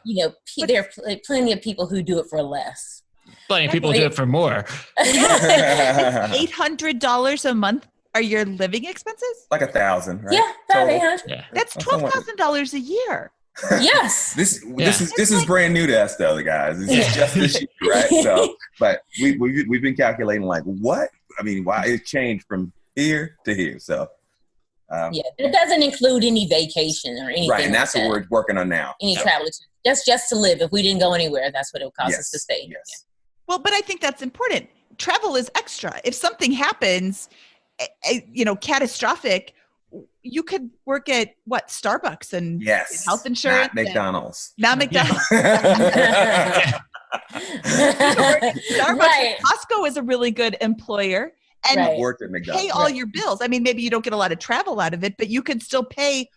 there are plenty of people who do it for less.
Plenty of people do it for more.
$800 a month are your living expenses?
Like 1,000, right?
Yeah, about 800.
Yeah.
That's $12,000 a year.
Yes.
This is brand new to us, though, the guys. This is just this year, right? So, but we've been calculating like what? I mean, why it changed from here to here? So.
It doesn't include any vacation or anything.
Right, and that's what we're working on now.
Any travel, just to live. If we didn't go anywhere, that's what it would cost us to stay.
Yes.
Yeah.
Well, but I think that's important. Travel is extra. If something happens, catastrophic, you could work at Starbucks and health insurance.
Not McDonald's.
Not McDonald's. Starbucks. Right. Costco is a really good employer. And
worked at McDonald's.
pay all your bills. I mean, maybe you don't get a lot of travel out of it, but you can still pay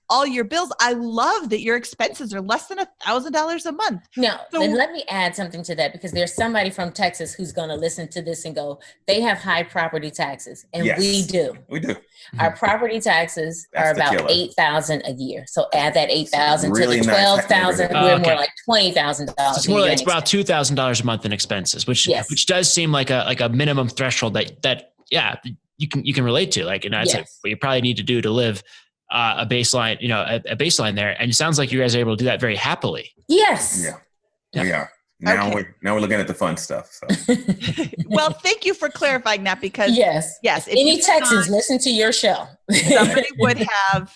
all your bills. I love that your expenses are less than $1,000 a month.
No, and let me add something to that, because there's somebody from Texas who's going to listen to this and go, they have high property taxes. And we do.
We do.
Our property taxes are about $8,000 a year. So add that $8,000
really
to the $12,000. We're more like $20,000.
It's about $2,000 a month in expenses, which does seem like a minimum threshold that you can relate to. Like, it's like what you probably need to do to live a baseline, a baseline there. And it sounds like you guys are able to do that very happily.
Yes.
Yeah, we are. Now we're looking at the fun stuff. So.
Well, thank you for clarifying that, because
yes.
If
any Texans listen to your show,
somebody would have,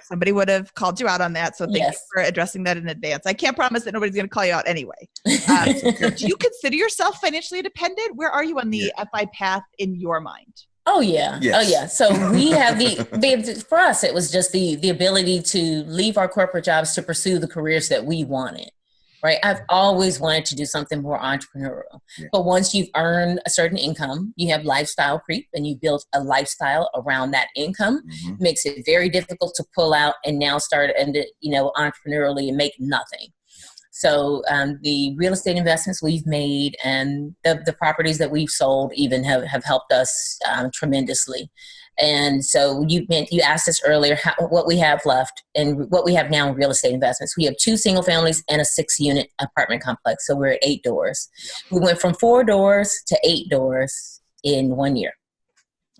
somebody would have called you out on that. So thank you for addressing that in advance. I can't promise that nobody's going to call you out anyway. Do you consider yourself financially independent? Where are you on the FI path in your mind?
Oh yeah.
Yes.
Oh yeah. So we have for us, it was just the ability to leave our corporate jobs to pursue the careers that we wanted. Right. I've always wanted to do something more entrepreneurial. Yeah. But once you've earned a certain income, you have lifestyle creep, and you build a lifestyle around that income. Mm-hmm. Makes it very difficult to pull out and now start entrepreneurially and make nothing. So the real estate investments we've made and the properties that we've sold even have helped us tremendously. And so you asked us earlier what we have left and what we have now in real estate investments. We have 2 single families and a 6-unit apartment complex. So we're at 8 doors. We went from 4 doors to 8 doors in 1 year.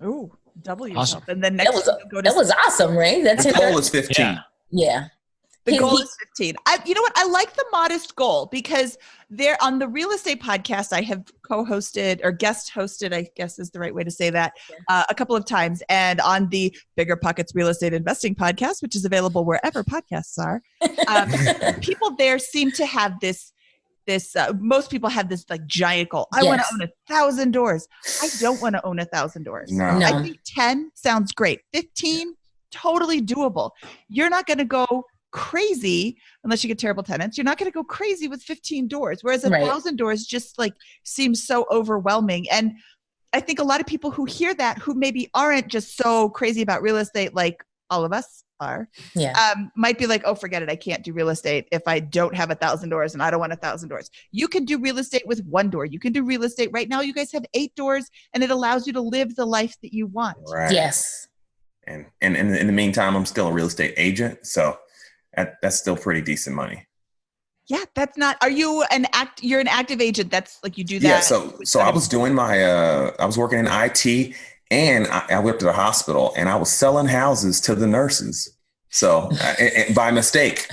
Ooh, double yourself.
Awesome.
And then next
that was awesome, right?
The goal was 15.
Yeah.
The goal is 15. You know what? I like the modest goal, because there on the real estate podcast, I have co-hosted or guest hosted, I guess is the right way to say that, a couple of times. And on the BiggerPockets real estate investing podcast, which is available wherever podcasts are, people there seem to have this most people have this like giant goal. I want to own 1,000 doors. I don't want to own 1,000 doors.
No.
I think 10 sounds great. 15, totally doable. You're not going to go crazy unless you get terrible tenants. You're not going to go crazy with 15 doors, whereas 1,000 doors just like seems so overwhelming. And I think a lot of people who hear that, who maybe aren't just so crazy about real estate like all of us are, might be like, oh, forget it. I can't do real estate if I don't have 1,000 doors, and I don't want 1,000 doors. You can do real estate with 1 door. You can do real estate right now. You guys have 8 doors, and it allows you to live the life that you want.
Right.
Yes.
And in the meantime, I'm still a real estate agent, so that's still pretty decent money.
Yeah, that's not. Are you you're an active agent? That's like you do that.
Yeah. So I was doing I was working in IT, and I worked at a hospital, and I was selling houses to the nurses. So by mistake.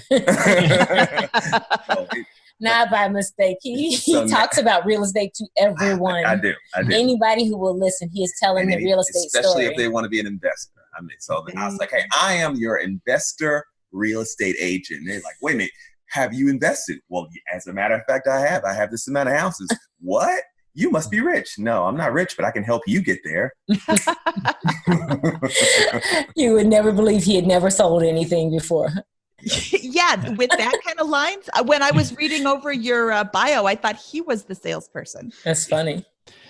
Not by mistake. He talks about real estate to everyone.
I do.
Anybody who will listen, he is telling the real estate
especially
story.
If they want to be an investor. I mean, so then I was like, hey, I am your investor real estate agent. And they're like, wait a minute, have you invested? Well, as a matter of fact, I have this amount of houses. What? You must be rich. No, I'm not rich, but I can help you get there.
You would never believe he had never sold anything before.
Yeah, with that kind of lines. When I was reading over your bio, I thought he was the salesperson.
That's funny.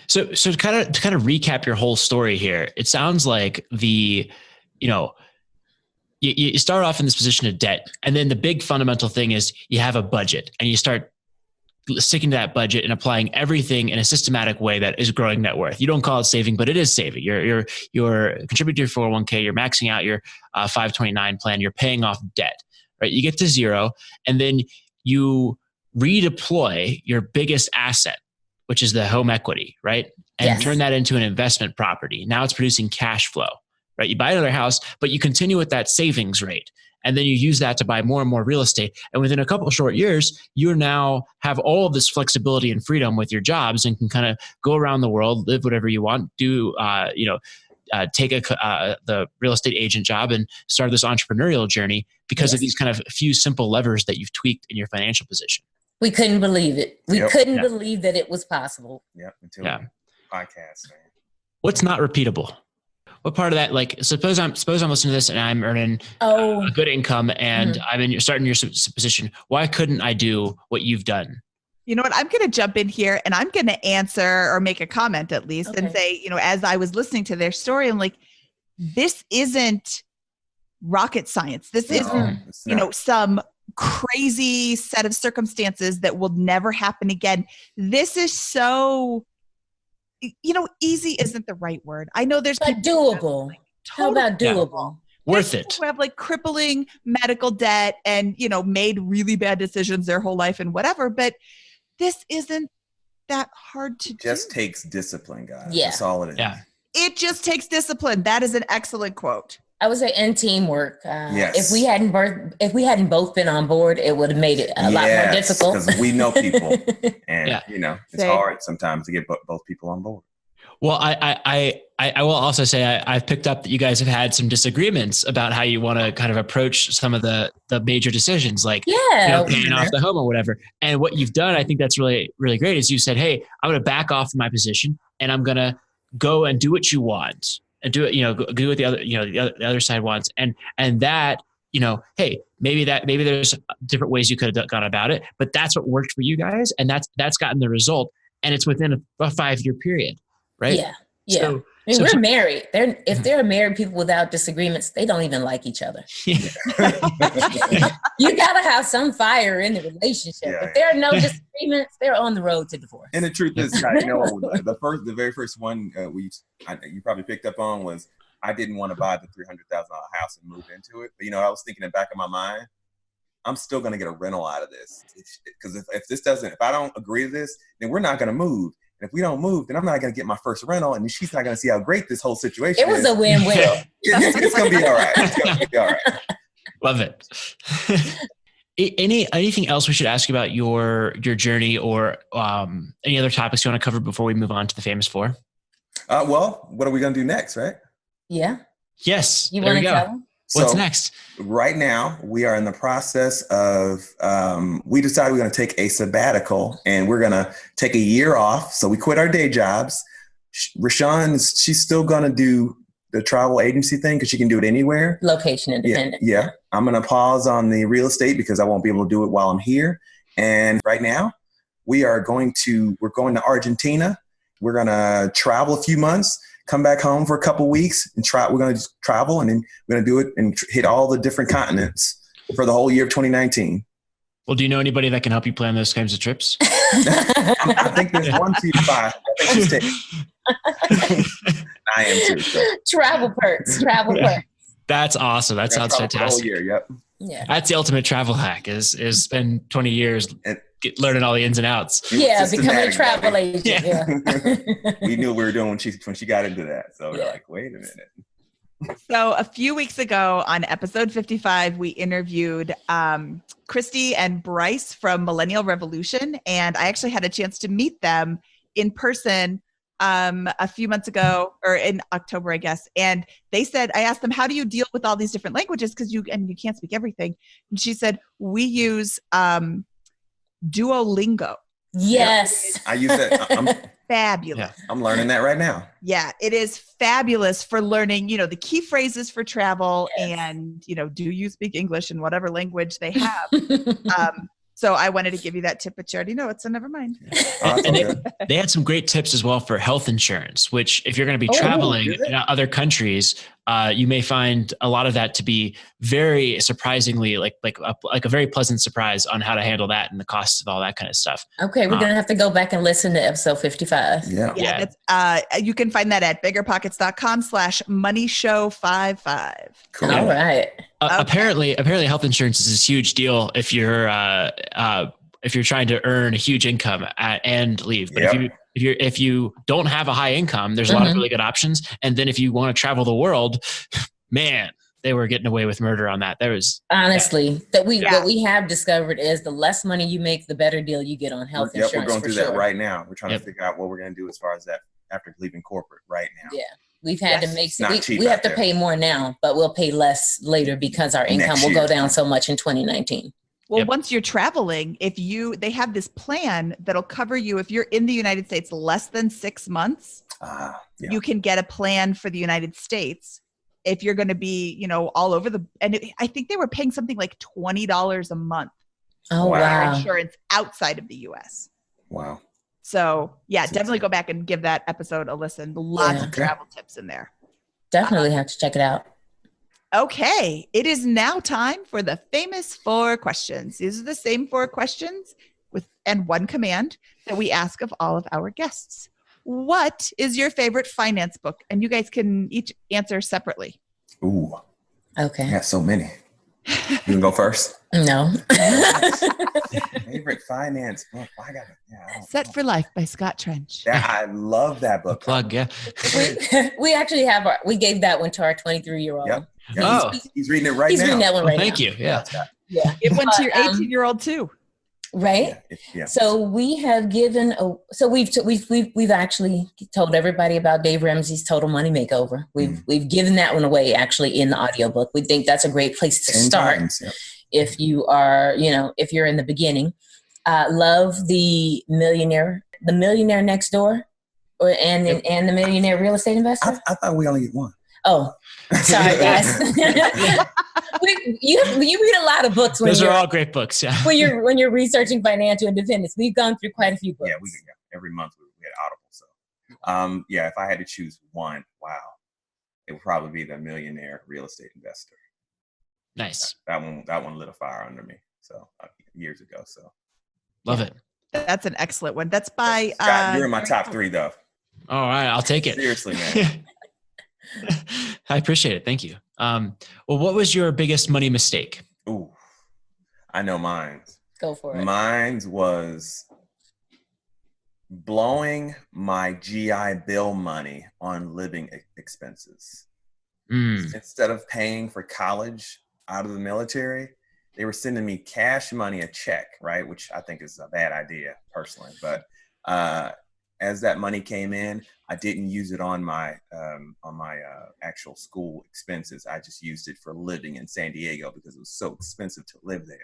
So to kind of recap your whole story here, it sounds like you start off in this position of debt, and then the big fundamental thing is you have a budget, and you start sticking to that budget and applying everything in a systematic way that is growing net worth. You don't call it saving, but it is saving. You're contributing to your 401k, you're maxing out your 529 plan, you're paying off debt, right? You get to 0, and then you redeploy your biggest asset, which is the home equity, right? And turn that into an investment property. Now it's producing cash flow, right? You buy another house, but you continue with that savings rate. And then you use that to buy more and more real estate. And within a couple of short years, you now have all of this flexibility and freedom with your jobs, and can kind of go around the world, live whatever you want, do, take the real estate agent job and start this entrepreneurial journey because of these kind of few simple levers that you've tweaked in your financial position.
We couldn't believe it. We couldn't believe that it was possible.
Until podcast. Man.
What's not repeatable? What part of that, like, suppose I'm listening to this and I'm earning a good income, and I'm starting your position. Why couldn't I do what you've done?
You know what? I'm going to jump in here, and I'm going to answer or make a comment at least and say, as I was listening to their story, I'm like, this isn't rocket science. This isn't, some crazy set of circumstances that will never happen again. This is so, easy isn't the right word. I know there's
but doable. How about doable?
Worth it.
Who have like crippling medical debt and, made really bad decisions their whole life and whatever, but this isn't that hard to do.
It just takes discipline, guys.
Yeah.
That's all it is.
Yeah.
It just takes discipline. That is an excellent quote.
I would say in teamwork.
Yes.
If we hadn't both been on board, it would have made it a lot more difficult.
Because we know people, and it's
Same.
hard sometimes to get both people on board.
Well, I will also say I've picked up that you guys have had some disagreements about how you want to kind of approach some of the major decisions, like paying off the home or whatever. And what you've done, I think that's really, really great, is you said, hey, I'm going to back off my position and I'm going to go and do what you want and do it, do what the other, the other side wants. And that, hey, maybe there's different ways you could have gone about it, but that's what worked for you guys. And that's gotten the result. And it's within a 5-year period. Right?
Yeah. Yeah. So, we're married. If they're married people without disagreements, they don't even like each other. You got to have some fire in the relationship.
Yeah,
if there are no disagreements, they're on the road to divorce.
And the truth is, the very first one you probably picked up on was I didn't want to buy the $300,000 house and move into it. But, I was thinking in the back of my mind, I'm still going to get a rental out of this. Because if I don't agree to this, then we're not going to move. If we don't move, then I'm not going to get my first rental, and she's not going to see how great this whole situation is.
It was a win-win.
It's going to be all right. It's going to be all right.
Love it. Anything else we should ask you about your journey, or any other topics you want to cover before we move on to the famous four?
Well, what are we going to do next, right?
Yeah.
Yes.
You want to tell them?
What's next?
Right now, we are in the process of, we decided we're going to take a sabbatical and we're going to take a year off. So we quit our day jobs. Reshawn, she's still going to do the travel agency thing because she can do it anywhere.
Location independent.
Yeah. I'm going to pause on the real estate because I won't be able to do it while I'm here. And right now, we're going to Argentina. We're going to travel a few months, come back home for a couple weeks and we're going to travel, and then we're going to do it and hit all the different continents for the whole year of 2019.
Well, do you know anybody that can help you plan those kinds of trips?
I think there's 1, 2, 5. I think she's taking. I am too. So.
Travel perks.
That's awesome. That sounds fantastic.
The whole year, yep.
Yeah.
That's the ultimate travel hack is spend 20 years learning all the ins and outs.
Yeah, becoming a travel agent. Yeah.
We knew what we were doing when she got into that. So we're like, wait a minute.
So a few weeks ago on episode 55, we interviewed Christy and Bryce from Millennial Revolution. And I actually had a chance to meet them in person a few months ago, or in October, I guess. And they said, I asked them, how do you deal with all these different languages? Because you can't speak everything. And she said, we use Duolingo.
Yes.
I use that.
Fabulous.
Yeah, I'm learning that right now.
Yeah, it is fabulous for learning, the key phrases for travel and, do you speak English in whatever language they have. So I wanted to give you that tip, but you already know it, so never mind.
And they had some great tips as well for health insurance, which if you're going to be traveling in other countries, you may find a lot of that to be very surprisingly like a very pleasant surprise on how to handle that and the costs of all that kind of stuff.
Okay, we're going to have to go back and listen to episode 55.
Yeah. You can find that at biggerpockets.com/moneyshow55.
Cool. All right.
Apparently health insurance is this huge deal if you're trying to earn a huge income and leave. But if you don't have a high income, there's a lot of really good options. And then if you want to travel the world, man, they were getting away with murder on that. There was honestly
what we have discovered is the less money you make, the better deal you get on health insurance.
We're going through that right now. We're trying to figure out what we're going to do as far as that after leaving corporate right now.
Yeah. We've had to make we have to pay more now, but we'll pay less later because our income will go down so much in 2019.
Well, once you're traveling, they have this plan that'll cover you if you're in the United States less than 6 months. You can get a plan for the United States. If you're going to be, all over I think they were paying something like $20 a month.
Oh, wow.
For insurance outside of the U.S.
Wow.
So definitely go back and give that episode a listen. Lots of travel tips in there.
Definitely have to check it out.
Okay, it is now time for the famous 4 questions. These are the same 4 questions and one command that we ask of all of our guests. What is your favorite finance book? And you guys can each answer separately.
Ooh.
Okay.
Yeah, so many. You can go first.
No.
Favorite finance book. I got it. Yeah, I don't
Set
know.
for Life by Scott Trench.
I love that book.
Plug, yeah.
we actually we gave that one to our 23-year-old.
Yep.
Oh.
He's reading it right
He's
now.
reading that one right now.
Thank you. Yeah.
Yeah.
It went to your
But,
18-year-old too.
Right.
Yeah.
So we have given we've actually told everybody about Dave Ramsey's Total Money Makeover. We've given that one away actually in the audiobook. We think that's a great place to start if you are, if you're in the beginning. Love the Millionaire Next Door and the Millionaire Real Estate Investor.
I thought we only get one.
Oh, sorry guys. You read a lot of books.
Those are all great books. Yeah.
when you're researching financial independence. We've gone through quite a few books.
Yeah, every month we get Audible. So, if I had to choose one, it would probably be the Millionaire Real Estate Investor.
Nice.
That one lit a fire under me. So years ago. So
Love it.
That's an excellent one. That's by
Scott, you're in my top 3 though.
All right, I'll take it.
Seriously, man.
I appreciate it. Thank you. Well, what was your biggest money mistake?
Ooh, I know mine.
Go for it.
Mine was blowing my GI Bill money on living expenses. Instead of paying for college out of the military, they were sending me cash money, a check, right? Which I think is a bad idea personally. But as that money came in, I didn't use it on my actual school expenses. I just used it for living in San Diego because it was so expensive to live there.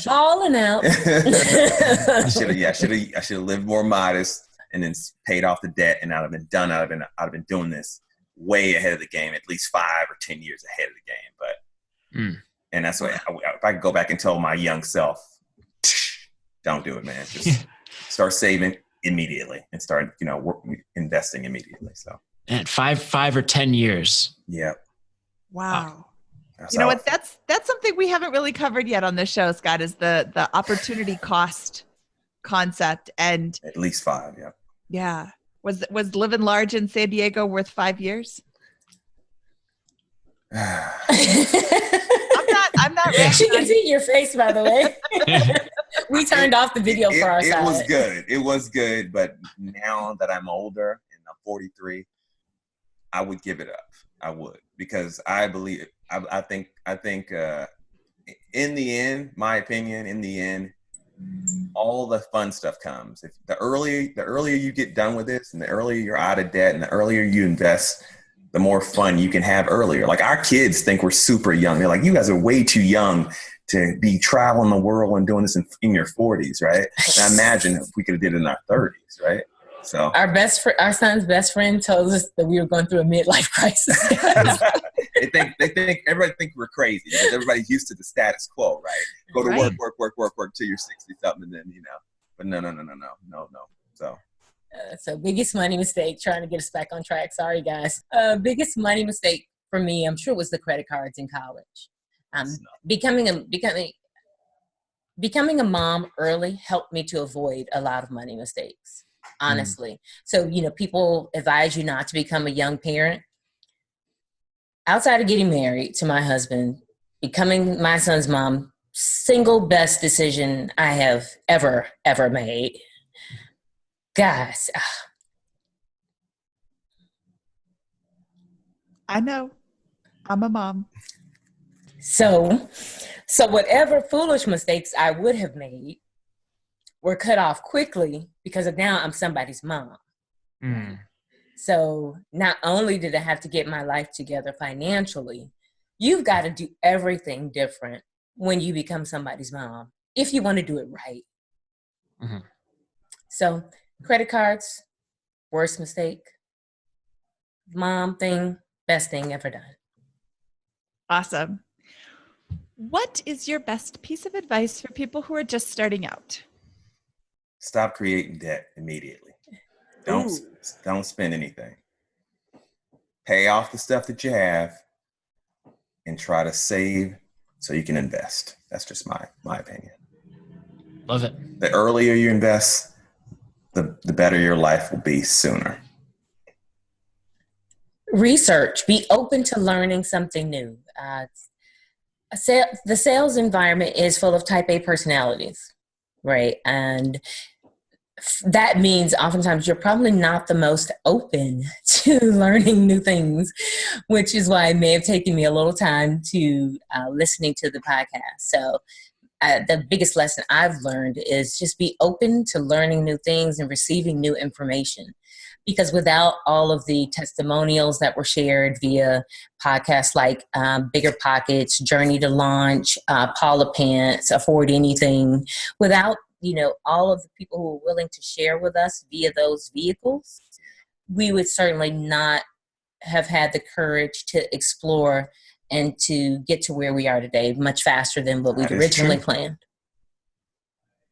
Balling out.
I should have lived more modest and then paid off the debt, and I'd have been done. I'd have been doing this way ahead of the game, at least 5 or 10 years ahead of the game. But and that's why if I could go back and tell my young self, don't do it, man. Just start saving immediately and start investing immediately. So
and 5 or 10 years.
Yeah.
Wow. You know what? That's something we haven't really covered yet on this show, Scott, is the opportunity cost concept. And
at least 5. Yeah.
Yeah. Was living large in San Diego worth 5 years? I'm not ready.
She can see your face, by the way. We turned off the video for our side.
It was good. But now that I'm older and I'm 43, I would give it up. I would, because I believe, I think in the end, my opinion, in the end, all the fun stuff comes. If the earlier you get done with this, and the earlier you're out of debt, and the earlier you invest, the more fun you can have earlier. Like, our kids think we're super young. They're like, you guys are way too young to be traveling the world and doing this in your 40s, right? And I imagine if we could have did it in our 30s, right? So
our son's best friend told us that we were going through a midlife crisis.
Everybody think we're crazy because everybody's used to the status quo, right? Go to work till you're 60 something, and then But no.
So biggest money mistake, trying to get us back on track. Sorry, guys. Biggest money mistake for me, I'm sure, was the credit cards in college. Becoming a mom early helped me to avoid a lot of money mistakes, honestly. So, people advise you not to become a young parent. Outside of getting married to my husband, becoming my son's mom, single best decision I have ever made. Guys.
I know. I'm a mom.
So whatever foolish mistakes I would have made were cut off quickly because now I'm somebody's mom. So not only did I have to get my life together financially, you've got to do everything different when you become somebody's mom, if you want to do it right. So credit cards, worst mistake. Mom thing, best thing ever done.
Awesome. What is your best piece of advice for people who are just starting out?
Stop creating debt immediately. Don't spend anything. Pay off the stuff that you have and try to save so you can invest. That's just my opinion.
Love it.
The earlier you invest, the better your life will be sooner.
Research. Be open to learning something new. The sales environment is full of type A personalities, right? And that means oftentimes you're probably not the most open to learning new things, which is why it may have taken me a little time to listening to the podcast. So the biggest lesson I've learned is just be open to learning new things and receiving new information. Because without all of the testimonials that were shared via podcasts like BiggerPockets, Journey to Launch, Paula Pants, Afford Anything, without all of the people who are willing to share with us via those vehicles, we would certainly not have had the courage to explore and to get to where we are today much faster than what we'd originally planned.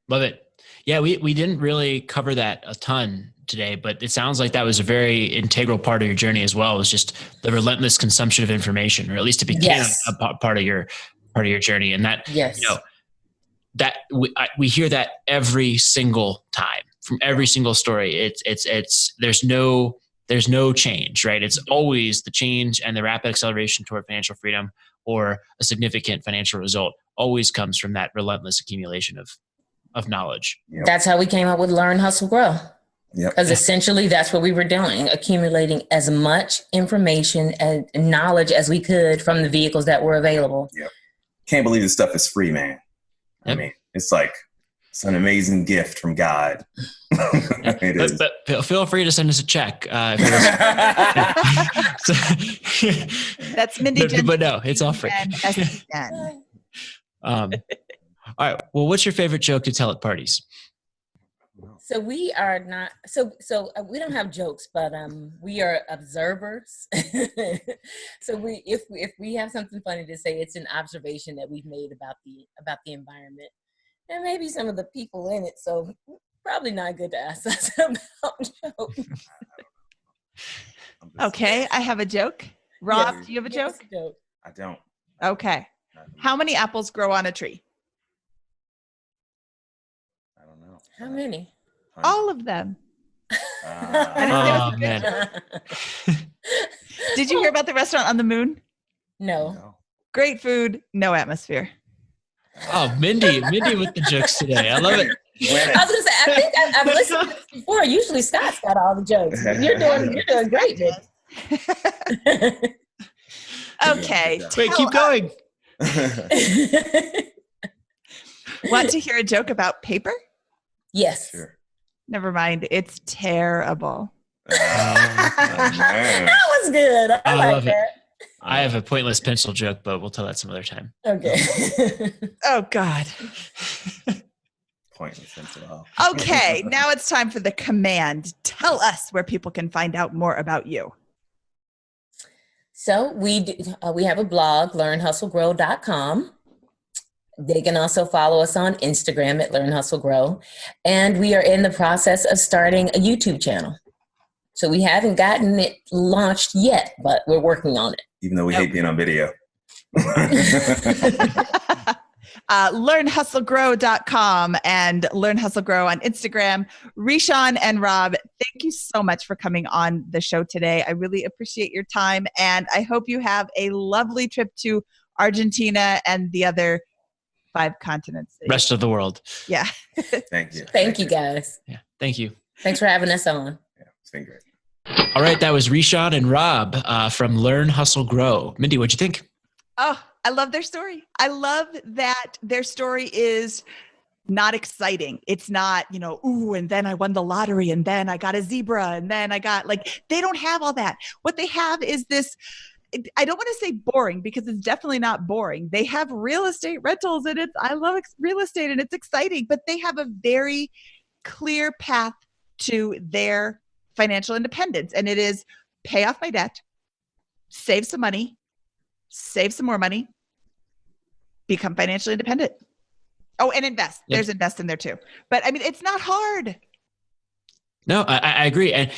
Love it. Yeah, we didn't really cover that a ton today, but it sounds like that was a very integral part of your journey as well. It was just the relentless consumption of information, or at least it became a part of your journey. And that, that we hear that every single time from every single story. It's there's no change, right? It's always the change, and the rapid acceleration toward financial freedom or a significant financial result always comes from that relentless accumulation of knowledge.
Yep. That's how we came up with Learn, Hustle, Grow. Because essentially that's what we were doing, accumulating as much information and knowledge as we could from the vehicles that were available.
Yep. Can't believe this stuff is free, man. I mean, it's an amazing gift from God. It is.
But feel free to send us a check.
That's Mindy.
But no, it's all free. All right. Well, what's your favorite joke to tell at parties?
So we are not, so we don't have jokes, but we are observers. So if we have something funny to say, it's an observation that we've made about the environment and maybe some of the people in it. So probably not good to ask us about jokes.
Okay, I have a joke. Rob, do you have a joke?
I don't.
Okay. How many apples grow on a tree?
I don't know.
How many?
All of them.
Man.
Did you hear about the restaurant on the moon?
No.
Great food, no atmosphere.
Oh, Mindy with the jokes today. I love it.
I was gonna say, I think I've listened to this before. Usually Scott's got all the jokes. You're doing great, Mindy.
Okay.
Wait, keep going.
Want to hear a joke about paper?
Yes.
Sure.
Never mind. It's terrible.
That was good. I like that.
I have a pointless pencil joke, but we'll tell that some other time.
Okay.
Oh, God.
Pointless pencil.
Okay. Now it's time for the command. Tell us where people can find out more about you.
So we have a blog, learnhustlegrow.com. They can also follow us on Instagram at Learn Hustle Grow. And we are in the process of starting a YouTube channel. So we haven't gotten it launched yet, but we're working on it.
Even though we hate being on video.
LearnHustleGrow.com and Learn Hustle Grow on Instagram. Reshawn and Rob, thank you so much for coming on the show today. I really appreciate your time, and I hope you have a lovely trip to Argentina and the other 5 continents.
Rest of the world.
Yeah.
Thank you.
Thank you, guys.
Yeah. Thank you.
Thanks for having us on.
Yeah, it's been great.
All right. That was Reshawn and Rob from Learn, Hustle, Grow. Mindy, what'd you think?
Oh, I love their story. I love that their story is not exciting. It's not, ooh, and then I won the lottery, and then I got a zebra, and then I got they don't have all that. What they have is this, I don't want to say boring because it's definitely not boring. They have real estate rentals, and I love real estate, and it's exciting, but they have a very clear path to their financial independence. And it is pay off my debt, save some money, save some more money, become financially independent. Oh, and invest. Yep. There's invest in there too. But I mean, it's not hard.
No, I agree. And,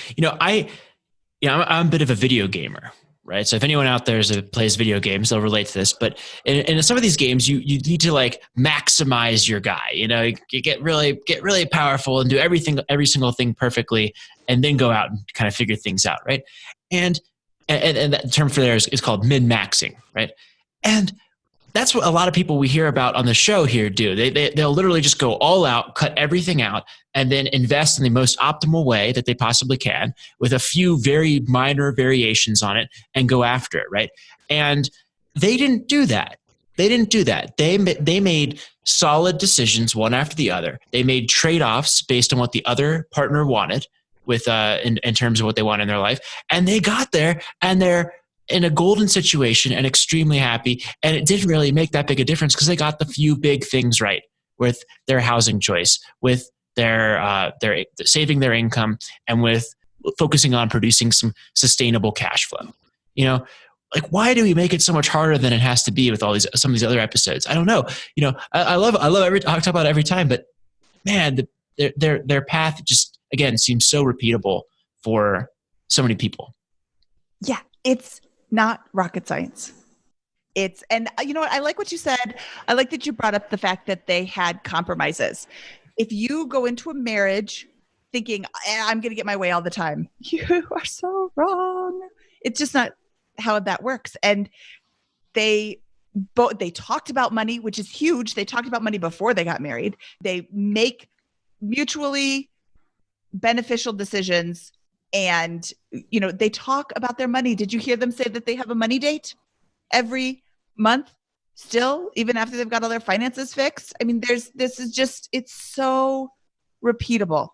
I'm a bit of a video gamer, right? So if anyone out there plays video games, they'll relate to this. But in some of these games, you need to maximize your guy. You get really powerful and do every single thing perfectly, and then go out and kind of figure things out, right? And that term for there is called min-maxing, right? And that's what a lot of people we hear about on the show here do. They'll literally just go all out, cut everything out, and then invest in the most optimal way that they possibly can with a few very minor variations on it and go after it, right? And they didn't do that. They made solid decisions one after the other. They made trade-offs based on what the other partner wanted with in terms of what they want in their life. And they got there, and they're in a golden situation and extremely happy. And it didn't really make that big a difference because they got the few big things right with their housing choice, with their saving their income, and with focusing on producing some sustainable cash flow. You know, like, why do we make it so much harder than it has to be with some of these other episodes? I don't know. You know, I love I talk about it every time, but man, their path just, again, seems so repeatable for so many people.
Yeah, it's not rocket science. And you know what? I like what you said. I like that you brought up the fact that they had compromises. If you go into a marriage thinking, I'm going to get my way all the time, you are so wrong. It's just not how that works. And they talked about money, which is huge. They talked about money before they got married. They make mutually beneficial decisions. And, you know, they talk about their money. Did you hear them say that they have a money date every month still, even after they've got all their finances fixed? I mean, it's so repeatable.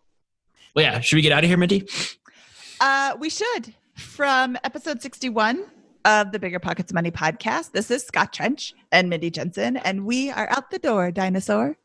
Well, yeah. Should we get out of here, Mindy?
We should. From episode 61 of the BiggerPockets Money podcast, this is Scott Trench and Mindy Jensen, and we are out the door, dinosaur.